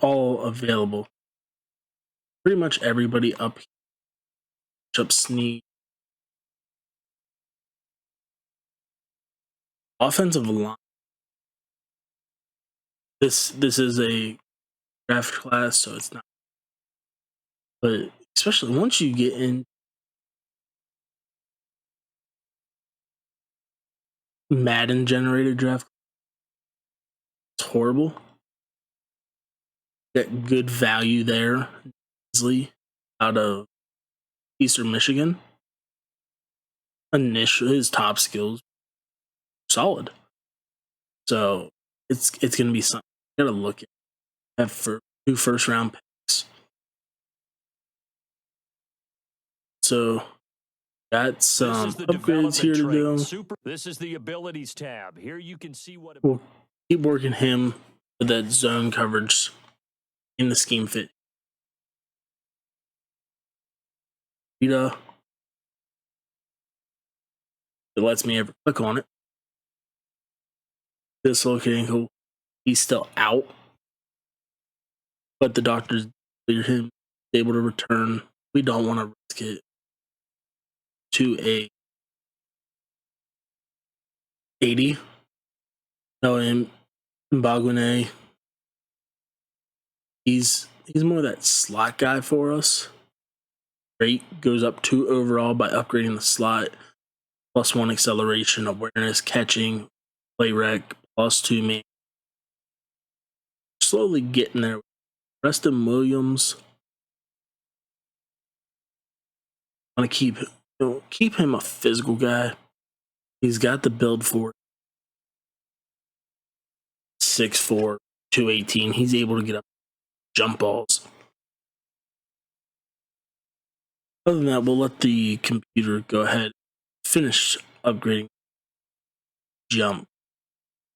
all available. Pretty much everybody up here. Up Snead. Offensive line. This is a draft class, so it's not. But especially once you get in Madden generated draft, it's horrible. Get good value there. Easily out of Eastern Michigan. Initially, his top skills solid. So it's going to be something you got to look at. Have for 2 first-round picks. So got some upgrades here to do. This is the abilities tab. Here you can see what. We'll keep working him with that zone coverage in the scheme fit. It lets me ever click on it. Dislocated ankle. He's still out, but the doctors cleared him, able to return. We don't want to risk it to a 80. No, in Mbagwane, he's more that slot guy for us. Rate goes up 2 overall by upgrading the slot, +1 acceleration, awareness, catching, play rec, +2 man. Slowly getting there. Preston Williams, I want to keep him a physical guy. He's got the build for it. 6'4", 218. He's able to get up jump balls. Other than that, we'll let the computer go ahead, finish upgrading jump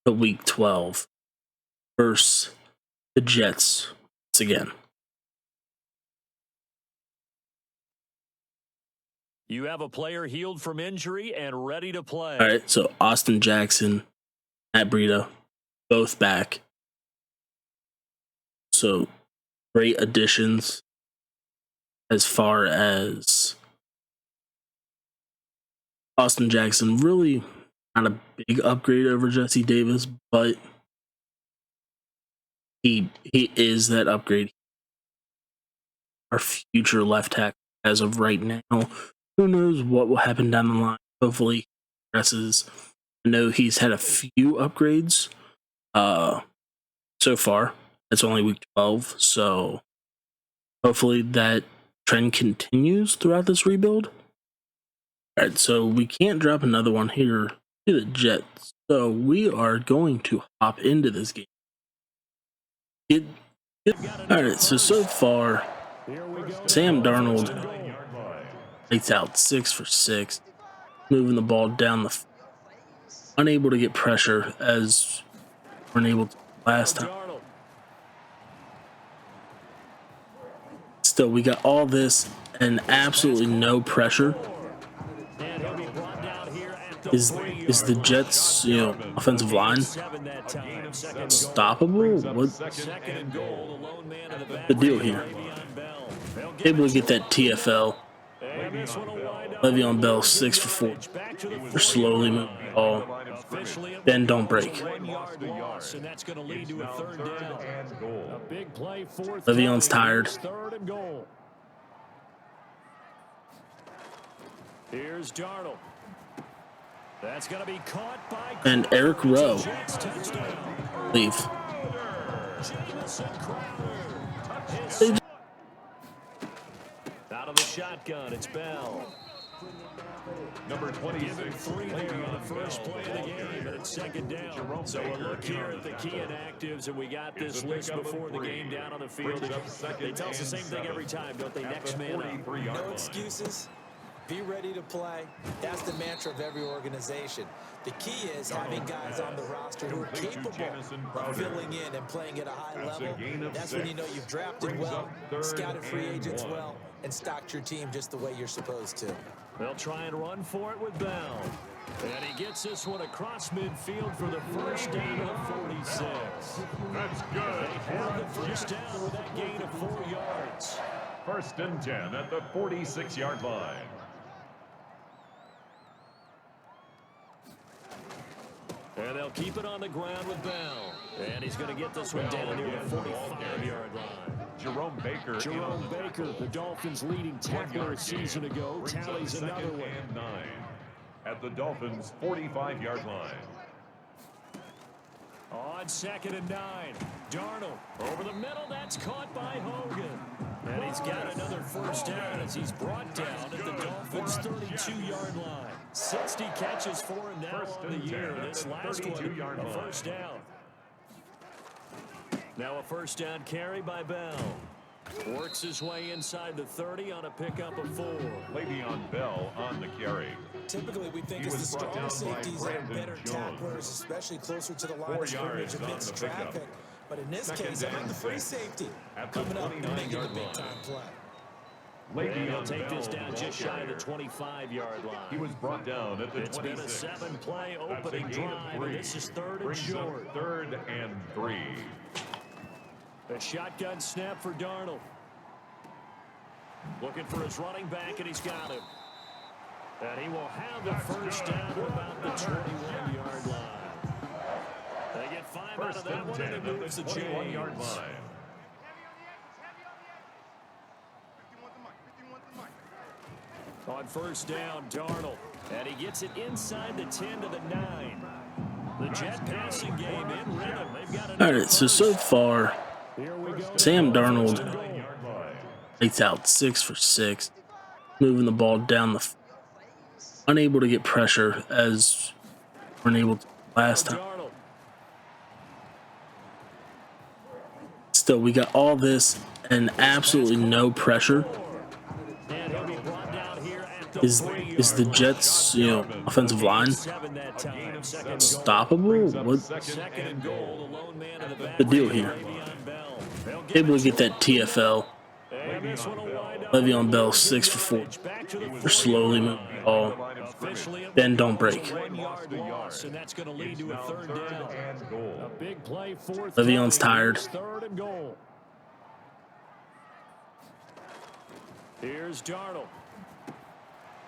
to week 12 versus the Jets once again. You have a player healed from injury and ready to play. All right, so Austin Jackson, Matt Breida, both back. So great additions as far as Austin Jackson. Really not a big upgrade over Jesse Davis, but he is that upgrade. Our future left tackle as of right now. Who knows what will happen down the line? Hopefully, he progresses. I know he's had a few upgrades so far. It's only week 12, so hopefully that trend continues throughout this rebuild. All right, so we can't drop another one here to the Jets, so we are going to hop into this game. All right, so far, Sam Darnold lights out 6 for 6, moving the ball down the field. Unable to get pressure as we're unable to last time. Still, we got all this and absolutely no pressure. And he'll be brought down here at the Is the Jets, offensive line stoppable? What second and goal, the lone man in the back. the deal here? Able to get that TFL. Le'Veon Bell 6 for 4. They're slowly moving the ball. Then don't break. And that's going to lead to a third down. A big play, fourth. Le'Veon's tired. Third and goal. Here's Darnold. That's going to be caught by And Eric Rowe. Leave. Out of the shotgun, it's Bell. Number 26. 3 there on the first play of the game, and it's second down. So a look here at the key inactives, and we got this list before the game down on the field. They tell us the same thing every time, don't they? Next man up. No excuses. Be ready to play. That's the mantra of every organization. The key is having guys on the roster who are capable of filling in and playing at a high level. That's when you know you've drafted well, scouted free agents well, and stocked your team just the way you're supposed to. They'll try and run for it with Bell. And he gets this one across midfield for the first down of 46. That's good. They have the first down with that gain of 4 yards. First and 10 at the 46-yard line. And they'll keep it on the ground with Bell. And he's going to get this one down near the 45-yard line. Jerome Baker, the Dolphins' leading tackler a season ago, tallies another one. And 9 at the Dolphins' 45-yard line. On second and 9, Darnold over the middle. That's caught by Hogan. And he's got another first down as he's brought down at the Dolphins' 32-yard line. 60 catches for him now on the year. This last one, a first down. Now a first down carry by Bell. Works his way inside the 30 on a pickup of 4. Le'Veon Bell on the carry. Typically, we think it's the strong safeties that are better tacklers, especially closer to the line of scrimmage amidst traffic. But in this case, I like the free safety coming up and making the big-time play. And he'll take this down just shy of the 25-yard line. He was brought down at the 26. It's been a 7-play opening drive, and this is third and short. Third and 3. A shotgun snap for Darnold. Looking for his running back, and he's got him. And he will have the first down at about the 21-yard line. They get 5 out of that one, and it moves the chains. Line. On first down, Darnold. And he gets it inside the 10 to the 9. The Jet passing game in rhythm. They've got All right, so far, Sam Darnold takes out 6 for 6, moving the ball down the field. Unable to get pressure as weren't able to last time. Still, we got all this and absolutely no pressure. Is the Jets, offensive line stoppable? What the deal here? Able to get that TFL. Le'Veon Bell 6 for 4. They're slowly moving the ball. Then don't break. And that's going to lead to a third down. A big play, fourth. Le'Veon's tired. Third and goal. Here's Darnold.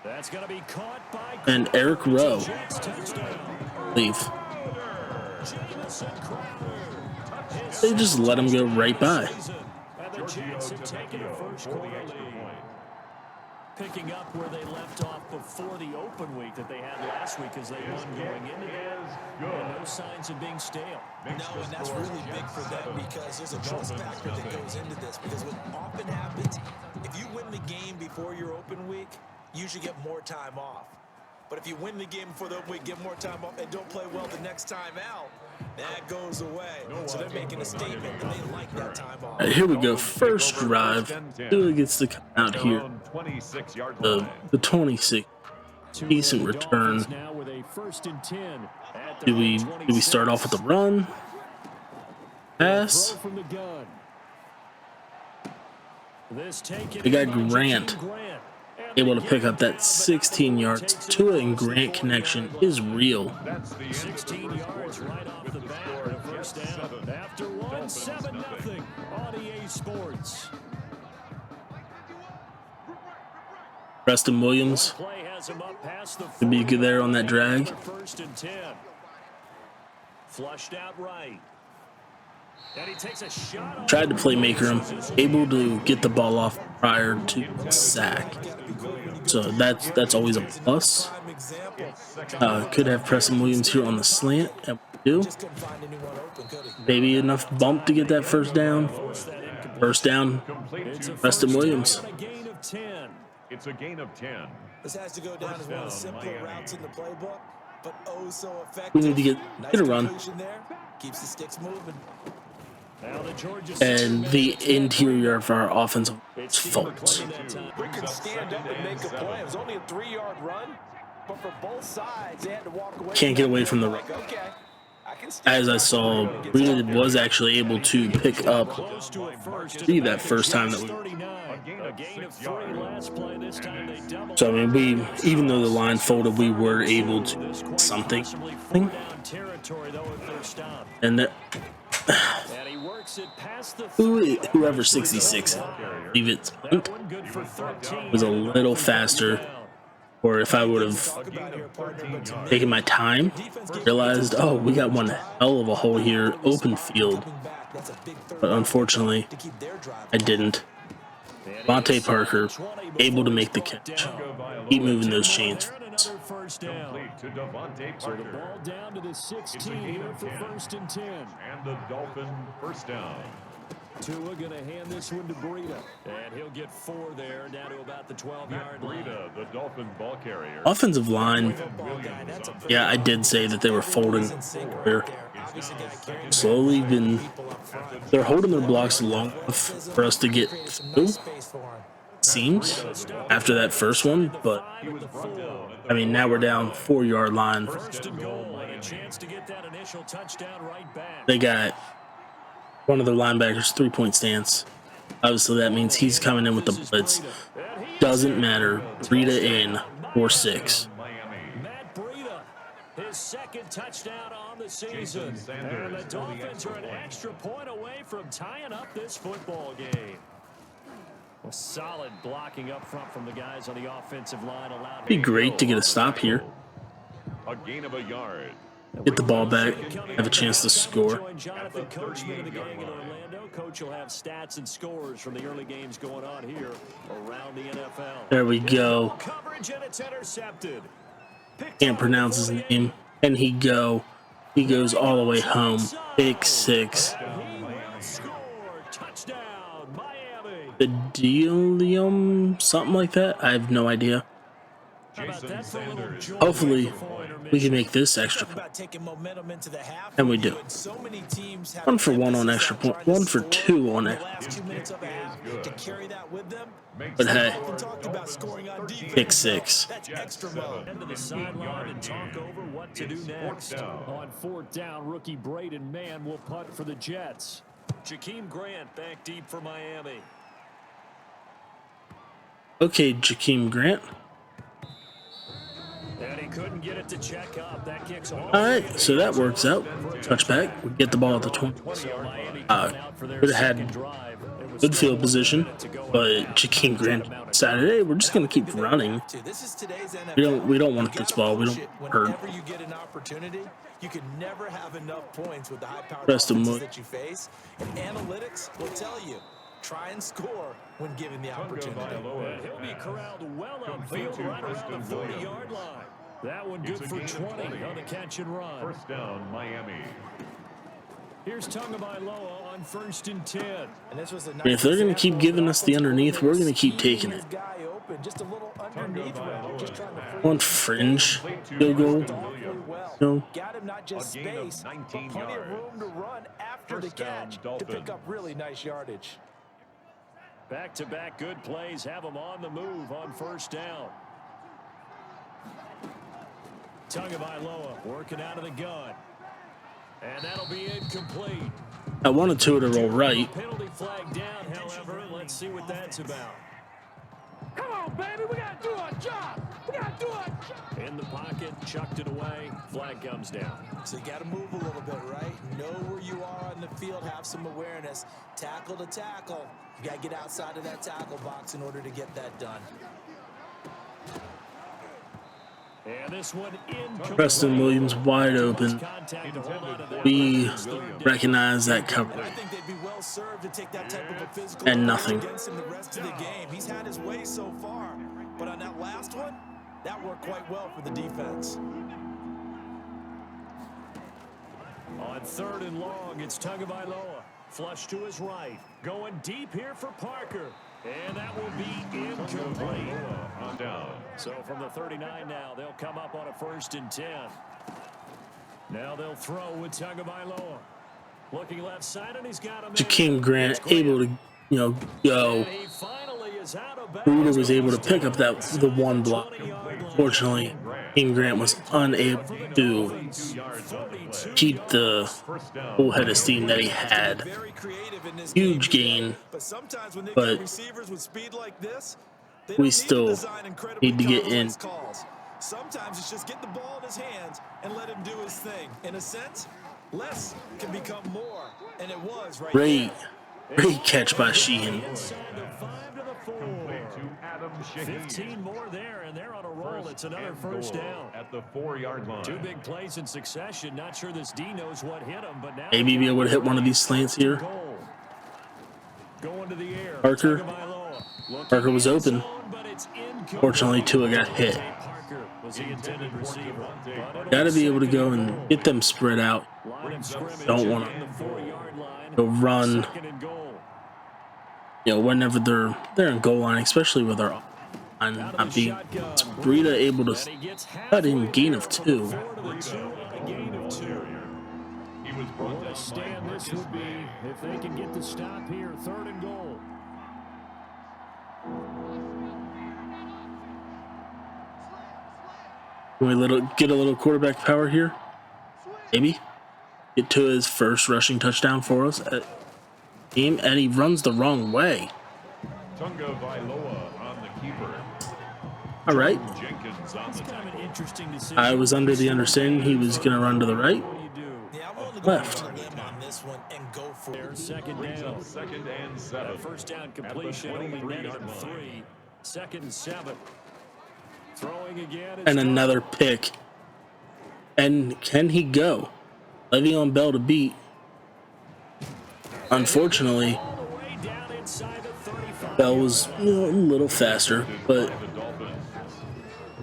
That's going to be caught by And Eric Rowe. Leave. They just let him go right by. And the Jets have taken a first quarter lead. Picking up where they left off before the open week that they had last week as they won going into that. And no signs of being stale. No, and that's really big for them because there's a trust factor that goes into this. Because what often happens, if you win the game before your open week, you should get more time off. But if you win the game before the open week, get more time off, and don't play well the next time out, that goes away. So they're making a statement that they like that time off. Right, here we go. First drive. Who gets to come out here? The 26. Decent return. Do we start off with the run? Pass? We got Grant able to pick up that 16 yards. Tua and Grant connection is real. That's the end of the 16 first yards quarter. right off With the the bat score and a first Jets down. 7, After one, Dolphins 7-0 on EA Sports. Preston Williams Play has him up past the could be good there on that 40 drag. First and 10. Flushed out right. And he takes a shot. Tried to playmaker him, able to get the ball off prior to the sack. So that's always a plus. Could have Preston Williams here on the slant, and we do. Maybe enough bump to get that first down. First down, Preston Williams. It's a gain of 10. This has to go down as one of the simpler routes in the playbook, but oh so effective. We need to get a run. There. Keeps the sticks moving. And the interior of our offensive is fault. We could stand up and make a play. It was only a 3-yard run, but for both sides, they had to walk away. Can't get away from the run. Okay. As I saw, Breida was actually able to pick up that first time that we. So I mean, even though the line folded, we were able to something. And that whoever 66, I believe it's Hunt, was a little faster. Or if I would have taken my time, realized, oh, we got one hell of a hole here, open field. But unfortunately, I didn't. Vontae Parker, able to make the catch. Keep moving those chains. Complete to Devontae So the Parker. ball down to the 16 here for first and 10. And the Dolphin first down. Tua going to hand this one to Breida. And he'll get 4 there, down to about the 12-yard line. Breida, the Dolphin ball carrier. Offensive line, yeah, I did say that they were folding. They're slowly been, they're holding their blocks long enough for us to get through. Seems after that first one, but I mean now we're down 4-yard line. First and goal, and a chance to get that initial touchdown right back. They got one of their linebackers 3-point stance. Obviously that means he's coming in with the blitz. Doesn't matter. Breida in or 6. Matt Breida, his second touchdown on the season. And the Dolphins are an extra point away from tying up this football game. A solid blocking up front from the guys on the offensive line. Be great to get a stop here. A gain of a yard. Get the ball back, have a chance to score. Jonathan Coachman of the gang in Orlando. Coach will have stats and scores from the early games going on here around the NFL. There we go. Coverage and it's intercepted. Can't pronounce his name. And he goes all the way home. Pick 6. Touchdown, Miami. The Delium, something like that. I have no idea. Jason Sanders. Hopefully, we can make this extra point. And we do. 1 for 1 on extra point. 1 for 2 on it. But hey, pick 6. End of the sideline and talk over what to do next. On 4th down, rookie Braden Mann will punt for the Jets. Jakeem Grant back deep for Miami. Okay, Jakeem Grant. And he couldn't get it to check up. That kicks off. All right, so that works out. Touchback. We get the ball at the 20. Could have had good field position, but Jakeem Grant decided, hey, we're just going to keep running. We don't want this ball. We don't hurt. You get an opportunity, you can never have enough points with the high-powered Rest of offenses them. that you face. And analytics will tell you, try and score when given the opportunity. And he'll be corralled well upfield right around the 40-yard line. That one good for 20 on the catch and run. First down, Miami. Here's Tagovailoa on 1st and 10. And this was a If they're going to keep giving us the underneath, we're going to keep taking it. Just a little underneath route, just trying to One fringe field goal. No. got him not just A gain of space, 19 but plenty of yards. room to run after the First down, catch to Dolphins. pick up really nice yardage. Back-to-back good plays have them on the move on 1st down. Tagovailoa working out of the gun. And that'll be incomplete. I wanted Tua to roll right. Penalty flag down, however. Let's let's see what that's about. Come on, baby, we gotta do our job. We gotta do our job. In the pocket, chucked it away. Flag comes down. So you got to move a little bit, right? Know where you are on the field, have some awareness. Tackle to tackle. You got to get outside of that tackle box in order to get that done. And this one incomplete. Preston Williams wide open. We recognize that coverage. And I think they'd be well served to take that type of a physical And nothing. against him the rest of the game. He's had his way so far, but on that last one, that worked quite well for the defense. On 3rd and long, it's Tagovailoa. Flush to his right. Going deep here for Parker. And that will be incomplete. On down. So from the 39 now, they'll come up on a 1st and 10. Now they'll throw with Tagovailoa. Looking left side, and he's got him. Jakeem Grant able to, go. And he finally is out of bounds. Breida was able to pick up the one block. Fortunately, Jakeem Grant was unable to keep the full head of steam that he had. Very creative in this Huge game. gain, But sometimes when they but get receivers with speed like this, they we don't need to still design incredibly need to get in. complex calls. Sometimes it's just get the ball in his hands and let him do his thing. In a sense, less can become more, and it was right Great, there. great catch by Sheehan. Inside the 5 to the 4. Complete to Adam Shaheen. 15 more there, and they're on a roll. It's another and first goal down. at the 4-yard line. 2 big plays in succession. Not sure this D knows what hit him, but now Maybe be able to hit one of these slants here. goal. Going to the air. Parker. Tagovailoa. Looking Parker was in open. zone, but it's incomplete. Fortunately, Tua got hit. Parker was the intended receiver. Got to be able to go and get them spread out. Line of scrimmage Don't want in the 4-yard line. to run, 2nd and goal. whenever they're in goal line, especially with our line not being. It's Breida able to And he gets cut in halfway gain there of on 2. 4 to the 2 on a gain of 2. He was brought What down a stand by this Marcus would be May. if they can get the stop here. 3rd and goal. Can we get a little quarterback power here? Maybe. Get to his first rushing touchdown for us at game, and he runs the wrong way. Tunga Vailoa on the keeper. All right. Jenkins on the Kind of tackle. an interesting decision. I was under the understanding he was going to run to the right. What do you do? Yeah, I'm willing to go Left. on a limb on this one and go for Their it. 2nd down. 2nd and 7. That first down completion only netted him 3. 2nd and 7. Throwing again. And another pick. And can he go? Le'Veon Bell to beat. Unfortunately, All the way down inside the 35. Bell was a little faster, but The Dolphins.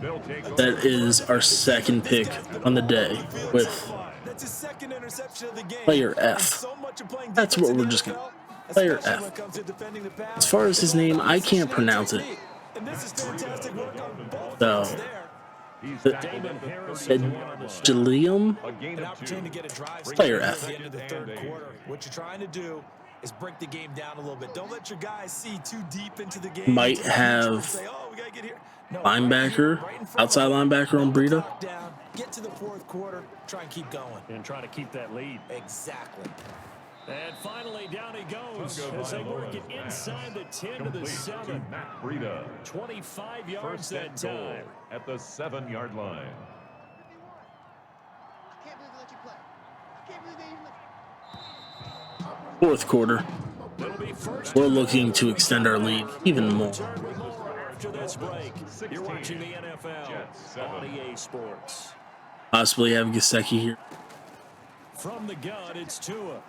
They'll take that is our second pick on the day with That's his 2nd interception of the game. player And F. so much of playing That's defense what in we're the just gonna NFL, player especially F. when it comes to defending the pass. As far as his name, I can't pronounce it. And this is fantastic work on both So, ends there. He's the- tackled at the Harris 30 is the one on the stop. Jalium, A gain An of opportunity 2. to get a drive Player started F. at the end of the 3rd quarter. What you're trying to do is break the game down a little bit. Don't let your guys see too deep into the game. Might Until the have future say, "Oh, we gotta get here." No, linebacker, right in front outside of them. linebacker on Let the Breida. clock down, get to the 4th quarter, try and keep going. And try to keep that lead. Exactly. And finally, down he goes as they work it inside the 10 to the Complete 7. to Matt Breida. 25 yards First that and goal time. at the 7-yard line. I can't believe they let you play. I can't believe they even let 4th quarter. It'll be first. We're looking to extend our lead even more. Return with more after this break. You're watching the NFL Jets, 7. on EA Sports. Possibly have Gesicki here. From the gun, it's Tua.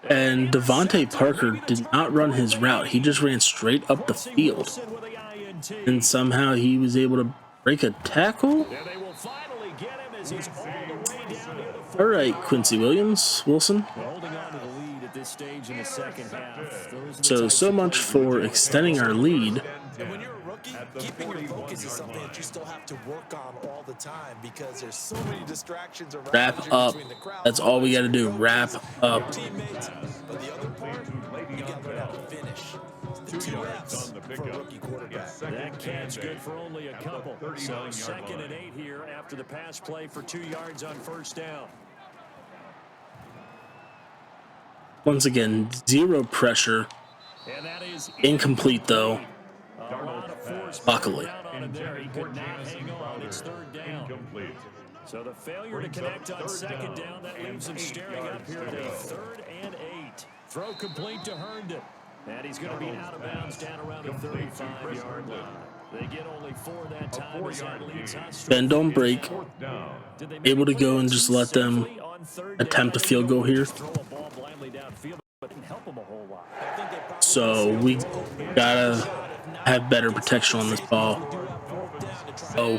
And Devontae Parker did not run his route. He just ran straight up the field. Wilson with the INT. And somehow he was able to break a tackle. And they will finally get him as he's all the way down near the All right, Quincy Williams, Wilson. holding on to the lead at this stage in the 2nd half. Those are the So types of much plays for that extending our lead. And when you're a rookie, keeping your focus is something that you still have to work on all the time because there's so many distractions around Wrap you up. between the crowd, That's all we got to do. Wrap up. teammates. But the other part, you got to learn how to finish. The 2 F's on the for a pickup. rookie quarterback. That catch good for only a couple. So 2nd and line. 8 here after the pass play for 2 yards on 1st down. Once again, zero pressure And that is Incomplete, though. a lot of force Luckily. out on him there. He could not hang on. It's third down. Incomplete. So the failure to connect on second down, that leaves him staring up here at a 3rd and 8. Throw complete to Herndon. And he's going to be out of bounds down around the 35-yard line. They get only 4 that time as that leads us. Ben, don't break. Able to go and just let them attempt a field goal here. So we gotta have better protection on this ball. So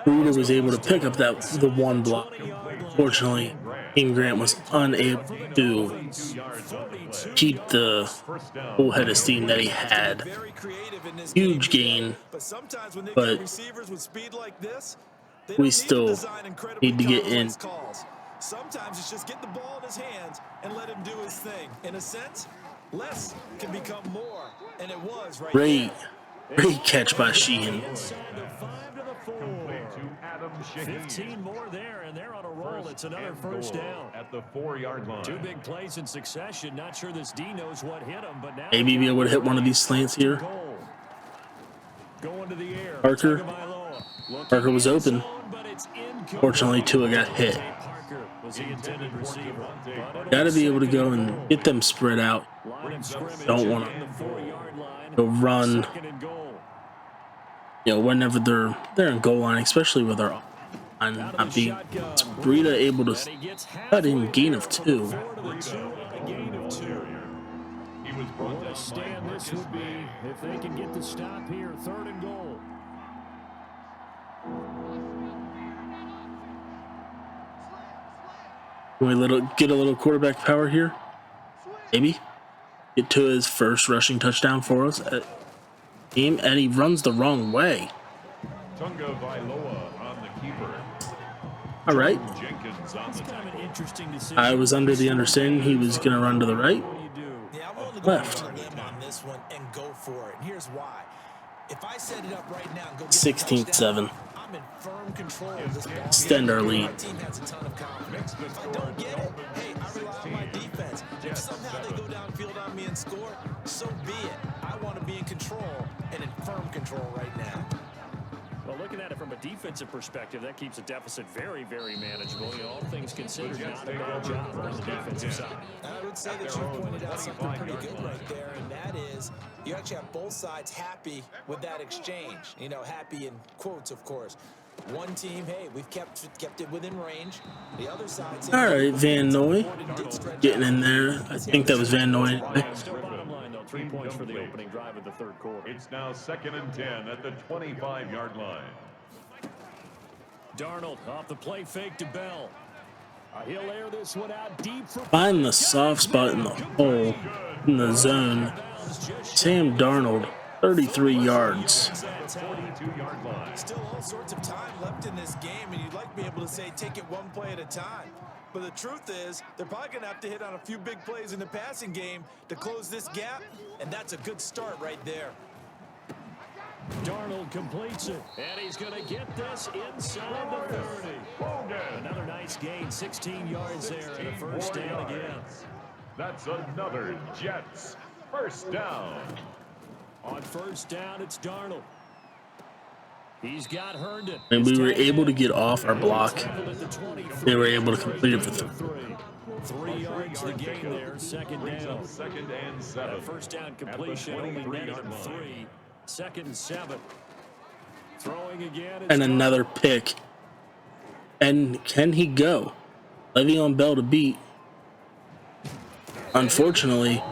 Breida was able to pick up the one block. Fortunately, King Grant was unable to keep the full head of steam that he had. Huge gain, but we still need to get in. Sometimes it's just get the ball in his hands and let him do his thing. In a sense, less can become more, and it was right Great catch by Sheehan. 15 more there, and they're on a roll. It's another first down at the 4-yard line. 2 big plays in succession. Not sure this D knows what hit him, but now Maybe be able to hit one of these slants here. Going to the air. Parker was open. Fortunately, Tua got hit. Got to be able to go and get them spread out. Don't want to go run. You know, whenever they're in goal line, especially with our line not being Breida able to cut in gain of 2. What a stand this would be if they can get the stop here. 3rd and goal. Can we get a little quarterback power here? Maybe. Get to his first rushing touchdown for us at game, and he runs the wrong way. Tunga Vailoa on the keeper. All right. Jenkins on the tackle. I was under the understanding he was going to run to the right. Yeah, I'm willing to Left. go on a limb on this one and go for it. And here's why. If I set it up right now and go get 16-7. I'm in firm control of this ball. Extend our lead. My team has a ton of confidence. If I don't get it, hey, I rely on my defense. If somehow they go downfield on me and score, so be it. I want to be in control and in firm control right now. Well, looking at it from a defensive perspective, that keeps the deficit very, very manageable. You know, all things considered, not a bad job on the defensive side. I would say that you pointed out something pretty good right there, and that is you actually have both sides happy with that exchange. You know, happy in quotes, of course. One team, hey, we've kept it within range. The other side. All right, Van Noy getting in there. I think that was Van Noy. Still bottom line, though, 3 points for the opening drive of the 3rd quarter. It's now 2nd and 10 at the 25-yard line. Darnold off the play fake to Bell. He'll air this one out deep for Find the soft spot in the hole in the zone. Sam Darnold, 33 yards. 42-yard line. Still all sorts of time left in this game, and you'd like to be able to say take it one play at a time. But the truth is, they're probably going to have to hit on a few big plays in the passing game to close this gap, and that's a good start right there. Darnold completes it, and he's going to get this inside the 30. Another nice gain, 16 yards there, and a first down again. That's another Jets first down. On first down, it's Darnold. He's got Herndon. And we were able to get off our block. They were able to complete it for 3. 3 yards the gain there, 2nd down. 2nd and 7. That first down completion only netted him 3. 2nd and 7. Throwing again. And another pick. And can he go? Le'Veon Bell to beat. Unfortunately,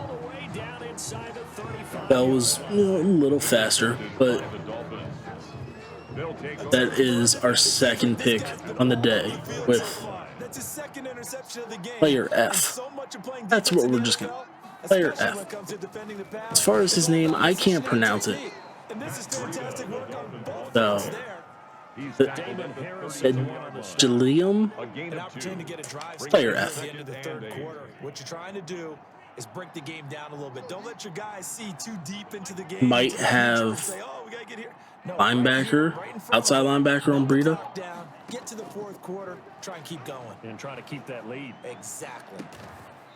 Bell was a little faster, but that is our 2nd pick on the day with player F. That's what we're just going to player F. As far as his name, I can't pronounce it. So, Jalium, player F. What you're trying to do is break the game down a little bit. Don't let your guys see too deep into the game. Might have linebacker, outside linebacker on Breida. Get to the 4th quarter, try and keep going. And try to keep that lead. Exactly.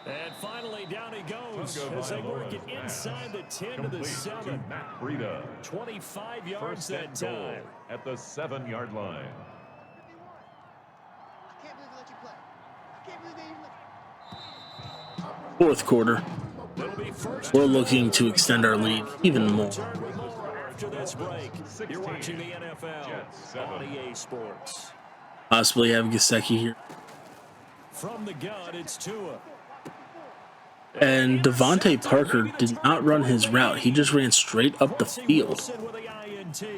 And finally, down he goes as they work it inside the 10 to the 7. 25 yards that time. At the 7-yard line. I can't believe they let you play. I can't believe they even let Fourth quarter. It'll be first We're looking to extend our lead even more. Return with more after this break. You're watching the NFL on EA Sports. Possibly have Gesicki here. From the gun, it's Tua. And Devontae Parker did not run his route. He just ran straight up the field.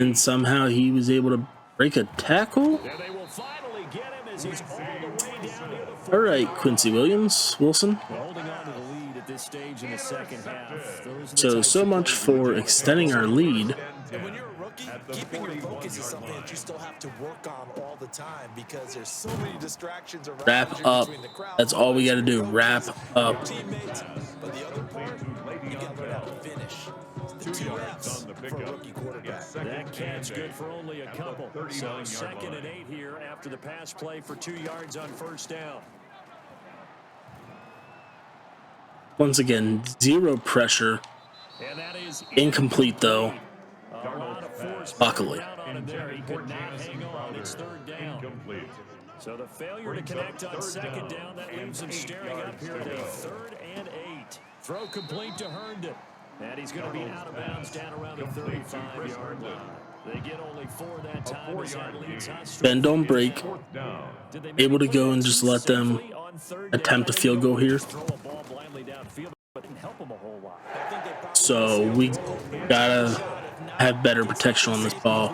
And somehow he was able to break a tackle? And they will finally get him as he's all the way down near the All right, Quincy Wilson. holding on to the lead at this stage in the second half. So much for extending our lead. And when you're a rookie, keeping your focus is something that you still have to work on all the time because there's so many distractions around Wrap you up. between the crowd. That's all we got to do. Wrap up. Teammates, but the other part, you got to learn how to finish. The 2 F's for a rookie quarterback. That catch good for only a couple. So 2nd and 8 here after the pass play for 2 yards on first down. Once again, zero pressure. And that is Incomplete, though. a lot of force Luckily. on him there. He could not hang on. It's 3rd down. Incomplete. So the failure to connect on 2nd down, that leaves him staring up here at a 3rd and 8. Throw complete to Herndon. And he's going to be out of bounds down around the 35-yard line. They get only 4 that time as that leads us. Bend, don't break. Able to go and just let them attempt a field goal here. Throw a ball blindly downfield, but didn't help him a whole lot. So we gotta have better protection on this ball.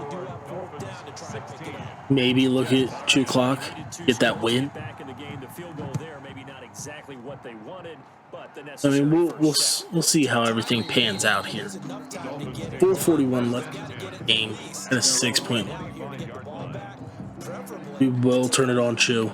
Maybe look at 2 o'clock, get that win. Back in the game, the field goal there, maybe not exactly what they wanted, but the I necessary mean, we'll first see how everything pans out here. 4:41 left in the game and a 6-point. We will turn it on, Chew.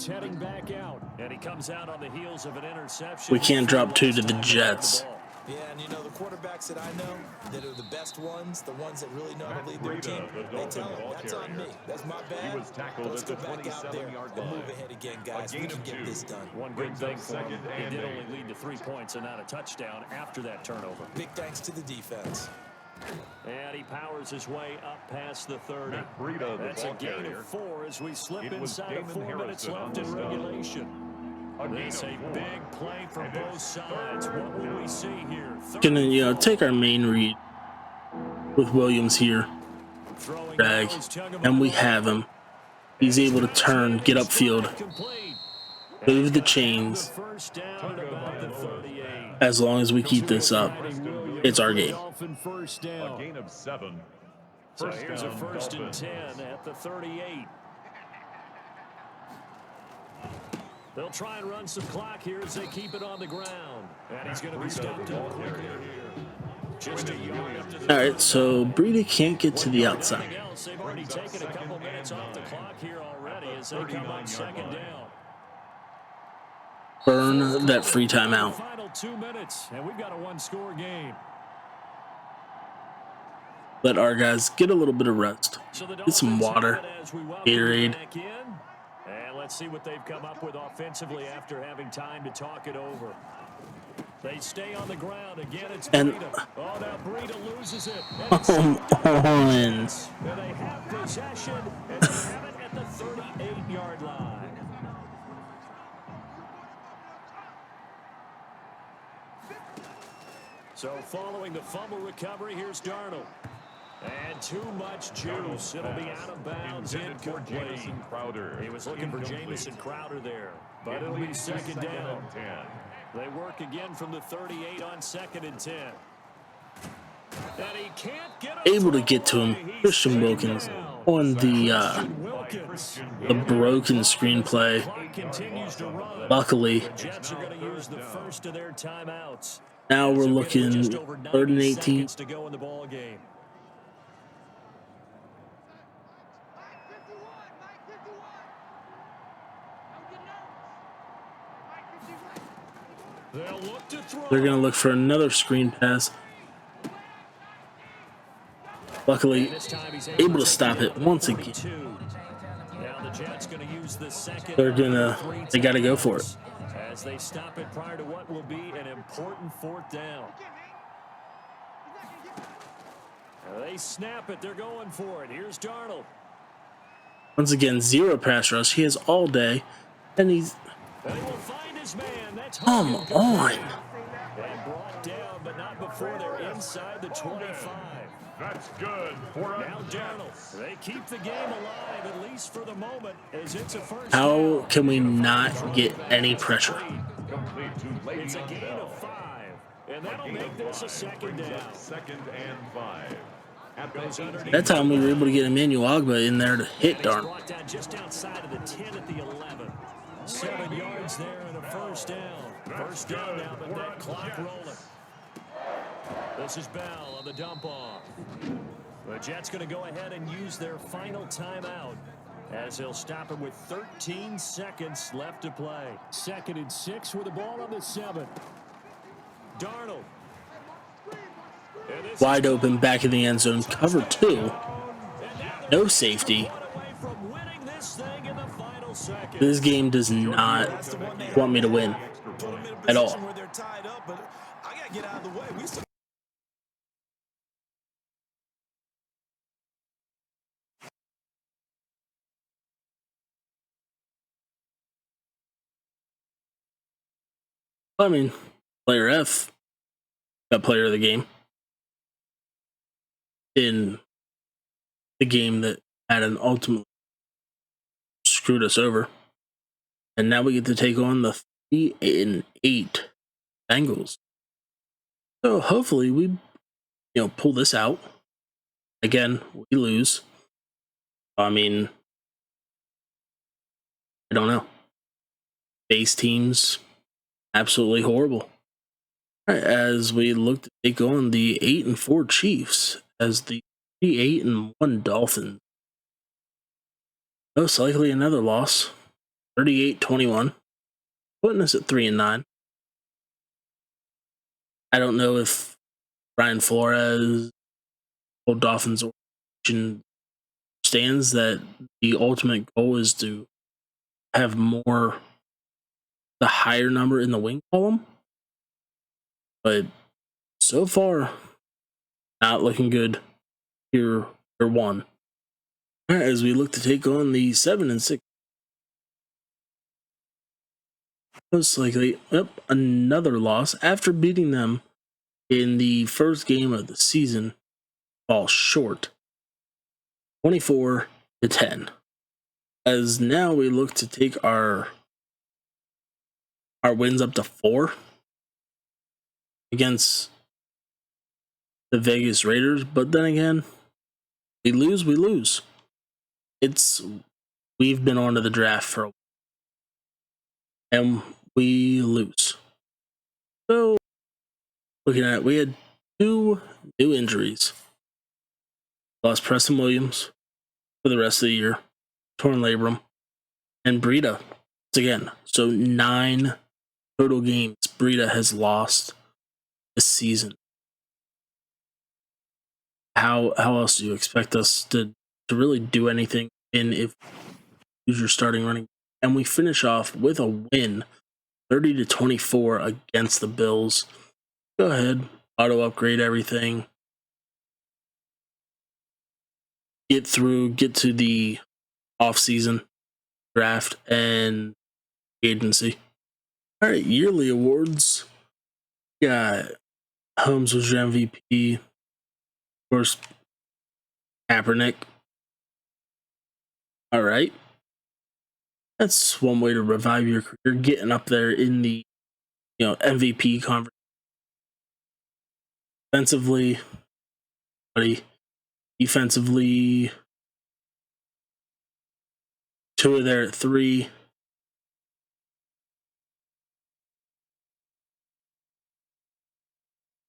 heading back out. And he comes out on the heels of an interception. We can't drop 2 to the Jets. Yeah, and you know, the quarterbacks that I know that are the best ones, the ones that really know how to lead their team, they tell them, that's on me. That's my bad. Let's go back out there and move ahead again, guys. We can get this done. One good thing for him, he did only lead to 3 points and not a touchdown after that turnover. Big thanks to the defense. And he powers his way up past the 30. That's a gain of 4 as we slip inside of 4 minutes left in regulation. It's a big play for both sides. What will we see here? Gonna, take our main read with Williams here. Drag. And we have him. He's able to turn, get upfield, move the chains. As long as we keep this up, it's our game. A gain of 7. So here's a 1st and 10 at the 38. They'll try and run some clock here as they keep it on the ground. And he's going to be stopped up quickly here. Just a yard up to the All right, so Breida can't get to the outside. They've already taken a couple minutes off the clock here already as they come on 2nd down. Burn that free timeout. Final 2 minutes, and we've got a 1-score game. Let our guys get a little bit of rest. So the Get some Dolphins water, have it as we welcome Gatorade. back in. And let's see what they've come up with offensively after having time to talk it over. They stay on the ground. Again, it's And- Breida. Oh, now Breida loses it. Come on. And they have possession, and they have it at the 38-yard line. So following the fumble recovery, here's Darnold. And too much juice. It'll be out of bounds, incomplete. He was looking for Jamison Crowder there, but it'll be 2nd down. They work again from the 38 on 2nd and 10. And he can't get Able to get to him. Christian Wilkins on the broken screenplay. Continues to run. Luckily, Jets are going to use the first of their timeouts. now we're looking Just over 3rd and 90 18. seconds to go in the ball game. They'll look to throw. They're going to look for another screen pass. Luckily, This time he's able to stop it once again. Now the Jets going to use the second. They got to go for it. As they stop it prior to what will be an important fourth down. They snap it. They're going for it. Here's Darnold. Once again, 0 pass rush. He has all day, and he's. And he will find his man. That's Come on. and brought down, but not before they're inside the 25. That's good for Now Darnold. They keep the game alive, at least for the moment, as it's a first How down. can we not get any pressure? complete to Lady It's a gain Bell. of 5, and that'll make this a second Brings down. up 2nd and 5. At the 18. That time we were able to get Emmanuel Agba in there to hit And he's Darnold. brought down just outside of the 10 at the 11. 7 yards there and a first down. First down now, but that clock rolling. This is Bell on the dump off. The Jets going to go ahead and use their final timeout as they'll stop it with 13 seconds left to play. 2nd and 6 with the ball on the 7. Darnold. And this Wide is open, back in the end zone. Cover 2. No safety. away from winning this thing in the final seconds. This game does not want me to win Put them in a at all. position where they're tied up, but I got to get out of the way. We still I mean, player F got player of the game in the game that Madden ultimately screwed us over. And now we get to take on the 3-8 Bengals. So hopefully we, pull this out. Again, we lose. I mean, I don't know. Base teams, absolutely horrible. All right, as we look to take on the 8-4 Chiefs as the 3-8-1 Dolphins. Most likely another loss, 38-21, putting us at 3-9. I don't know if Brian Flores, old Dolphins organization, understands that the ultimate goal is to have the higher number in the wing column. But so far, not looking good here for one. As we look to take on the 7-6. Most likely, another loss after beating them in the first game of the season. Fall short, 24-10. As now we look to take our wins up to 4 against the Vegas Raiders. But then again, we lose. We've been on to the draft for a while, and we lose. So looking at it, we had 2 new injuries. Lost Preston Williams for the rest of the year, torn labrum, and Breida once again. So 9 total games Breida has lost this season. How else do you expect us to really do anything if you're starting running? And we finish off with a win, 30-24 against the Bills. Go ahead, auto upgrade everything. Get to the off-season draft and agency. All right, yearly awards. Got Holmes was your MVP. Of course, Kaepernick. All right. That's one way to revive your career, getting up there in the MVP conversation. Offensively, buddy. Defensively, 2 there at 3.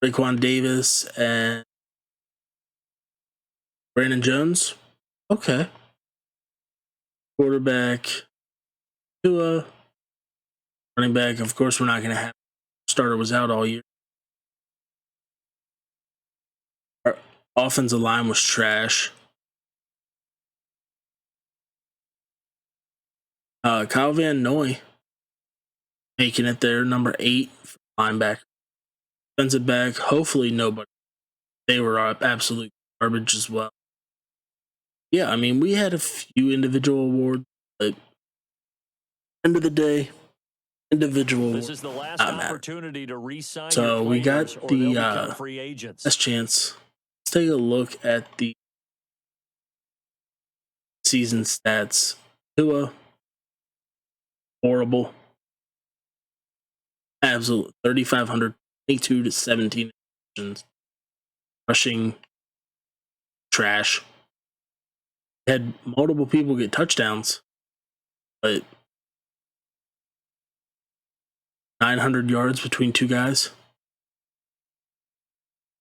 Raekwon Davis and Brandon Jones. Okay. Quarterback, Tua. Running back, of course, we're not going to have. Starter was out all year. Our offensive line was trash. Kyle Van Noy making it there, number 8 for linebacker. Defensive back, hopefully nobody. They were absolute garbage as well. Yeah, I mean, we had a few individual awards, but end of the day, individual This is the last opportunity to re-sign so your we got players, or the they'll become free agents. last chance. Let's take a look at the season stats. Tua, horrible. Absolute 3,522 to 17 rushing, trash. Had multiple people get touchdowns, but 900 yards between two guys.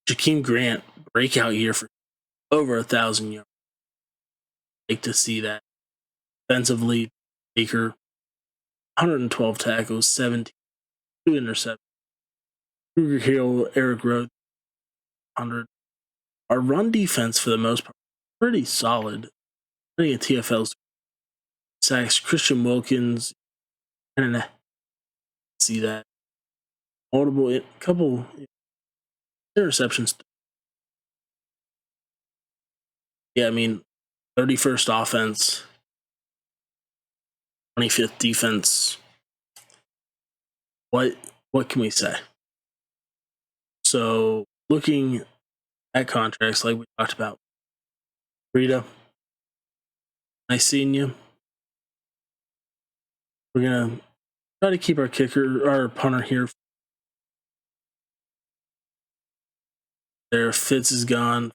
Jakeem Grant, breakout year for over 1,000 yards. Like to see that. Defensively, Baker, 112 tackles, 17, 2 interceptions. Kruger Hill, Eric Rowe, 100. Our run defense, for the most part, pretty solid. I think TFL's sacks. Christian Wilkins, and see that. Multiple, couple interceptions. Yeah, I mean, 31st offense, 25th defense. What can we say? So, looking at contracts like we talked about, Rita, nice seeing you. We're gonna try to keep our punter here. There, Fitz is gone.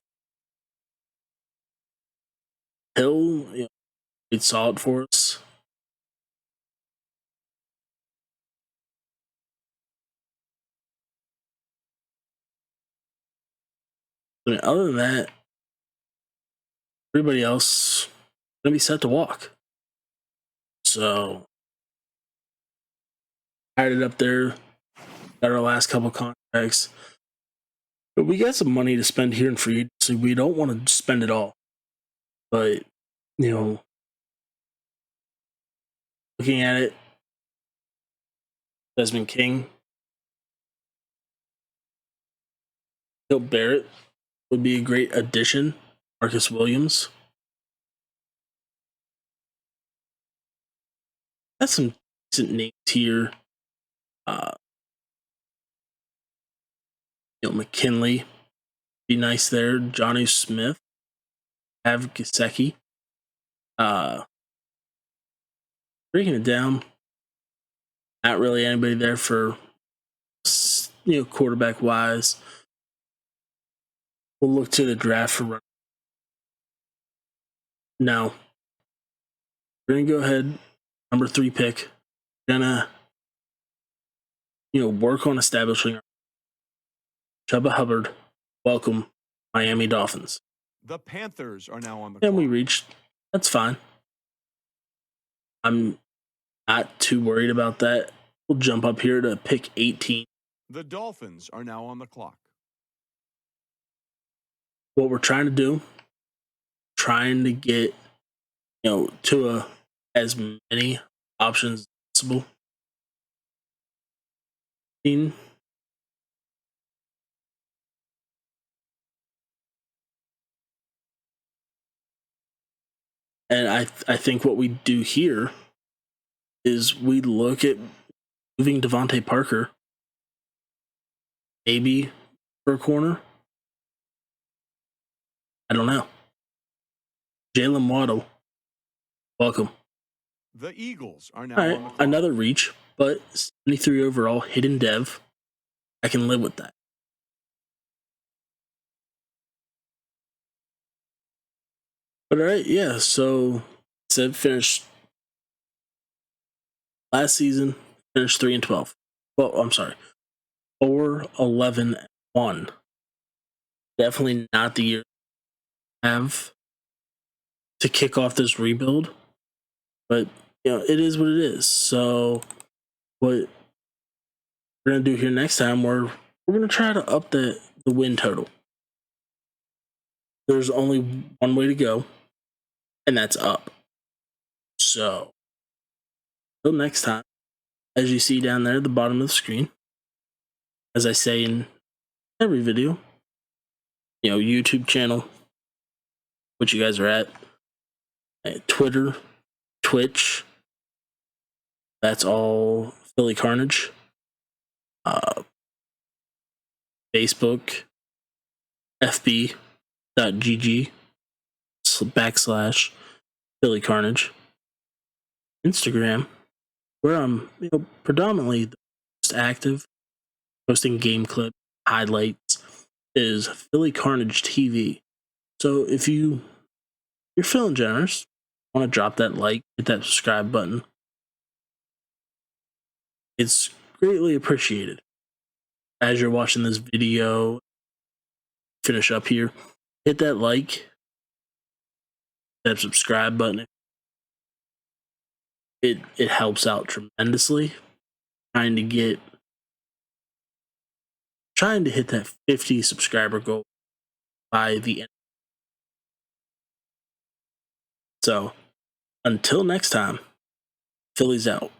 Hill, it's solid for us. I mean, other than that, everybody else gonna be set to walk. So, added it up there. Got our last couple contracts. But we got some money to spend here in free agency. We don't want to spend it all. But, looking at it, Desmond King, Bill Barrett would be a great addition. Marcus Williams. That's some decent names here. McKinley, be nice there. Johnny Smith, Av Gasecki. Breaking it down, not really anybody there for quarterback wise. We'll look to the draft for run. No, we're gonna go ahead, number 3 pick. Gonna work on establishing Chuba Hubbard. Welcome, Miami Dolphins. The Panthers are now on the And clock. we reached. That's fine. I'm not too worried about that. We'll jump up here to pick 18. The Dolphins are now on the clock. What we're trying to do, trying to get, to as many options as possible. And I think what we do here is we look at moving Devontae Parker, maybe for a corner. I don't know. Jalen Waddle, welcome. The Eagles are now All on right, the clock. another reach, but 73 overall, hidden dev. I can live with that. But all right, yeah, so said finished last season, finished 3-12. Well, I'm sorry, 4-11-1. Definitely not the year to have to kick off this rebuild, but it is what it is. So what we're gonna do here next time, we're gonna try to up the win total. There's only one way to go, and that's up. So Till next time, as you see down there at the bottom of the screen, as I say in every video, YouTube channel, what you guys are at, Twitter, Twitch, that's all Philly Carnage. Facebook, fb.gg / Philly Carnage. Instagram, where I'm predominantly the most active, posting game clips, highlights, is Philly Carnage TV. So if you're feeling generous, want to drop that like, hit that subscribe button. It's greatly appreciated. As you're watching this video, finish up here, hit that like, that subscribe button. It helps out tremendously. Trying to hit that 50 subscriber goal by the end. So until next time, Philly's out.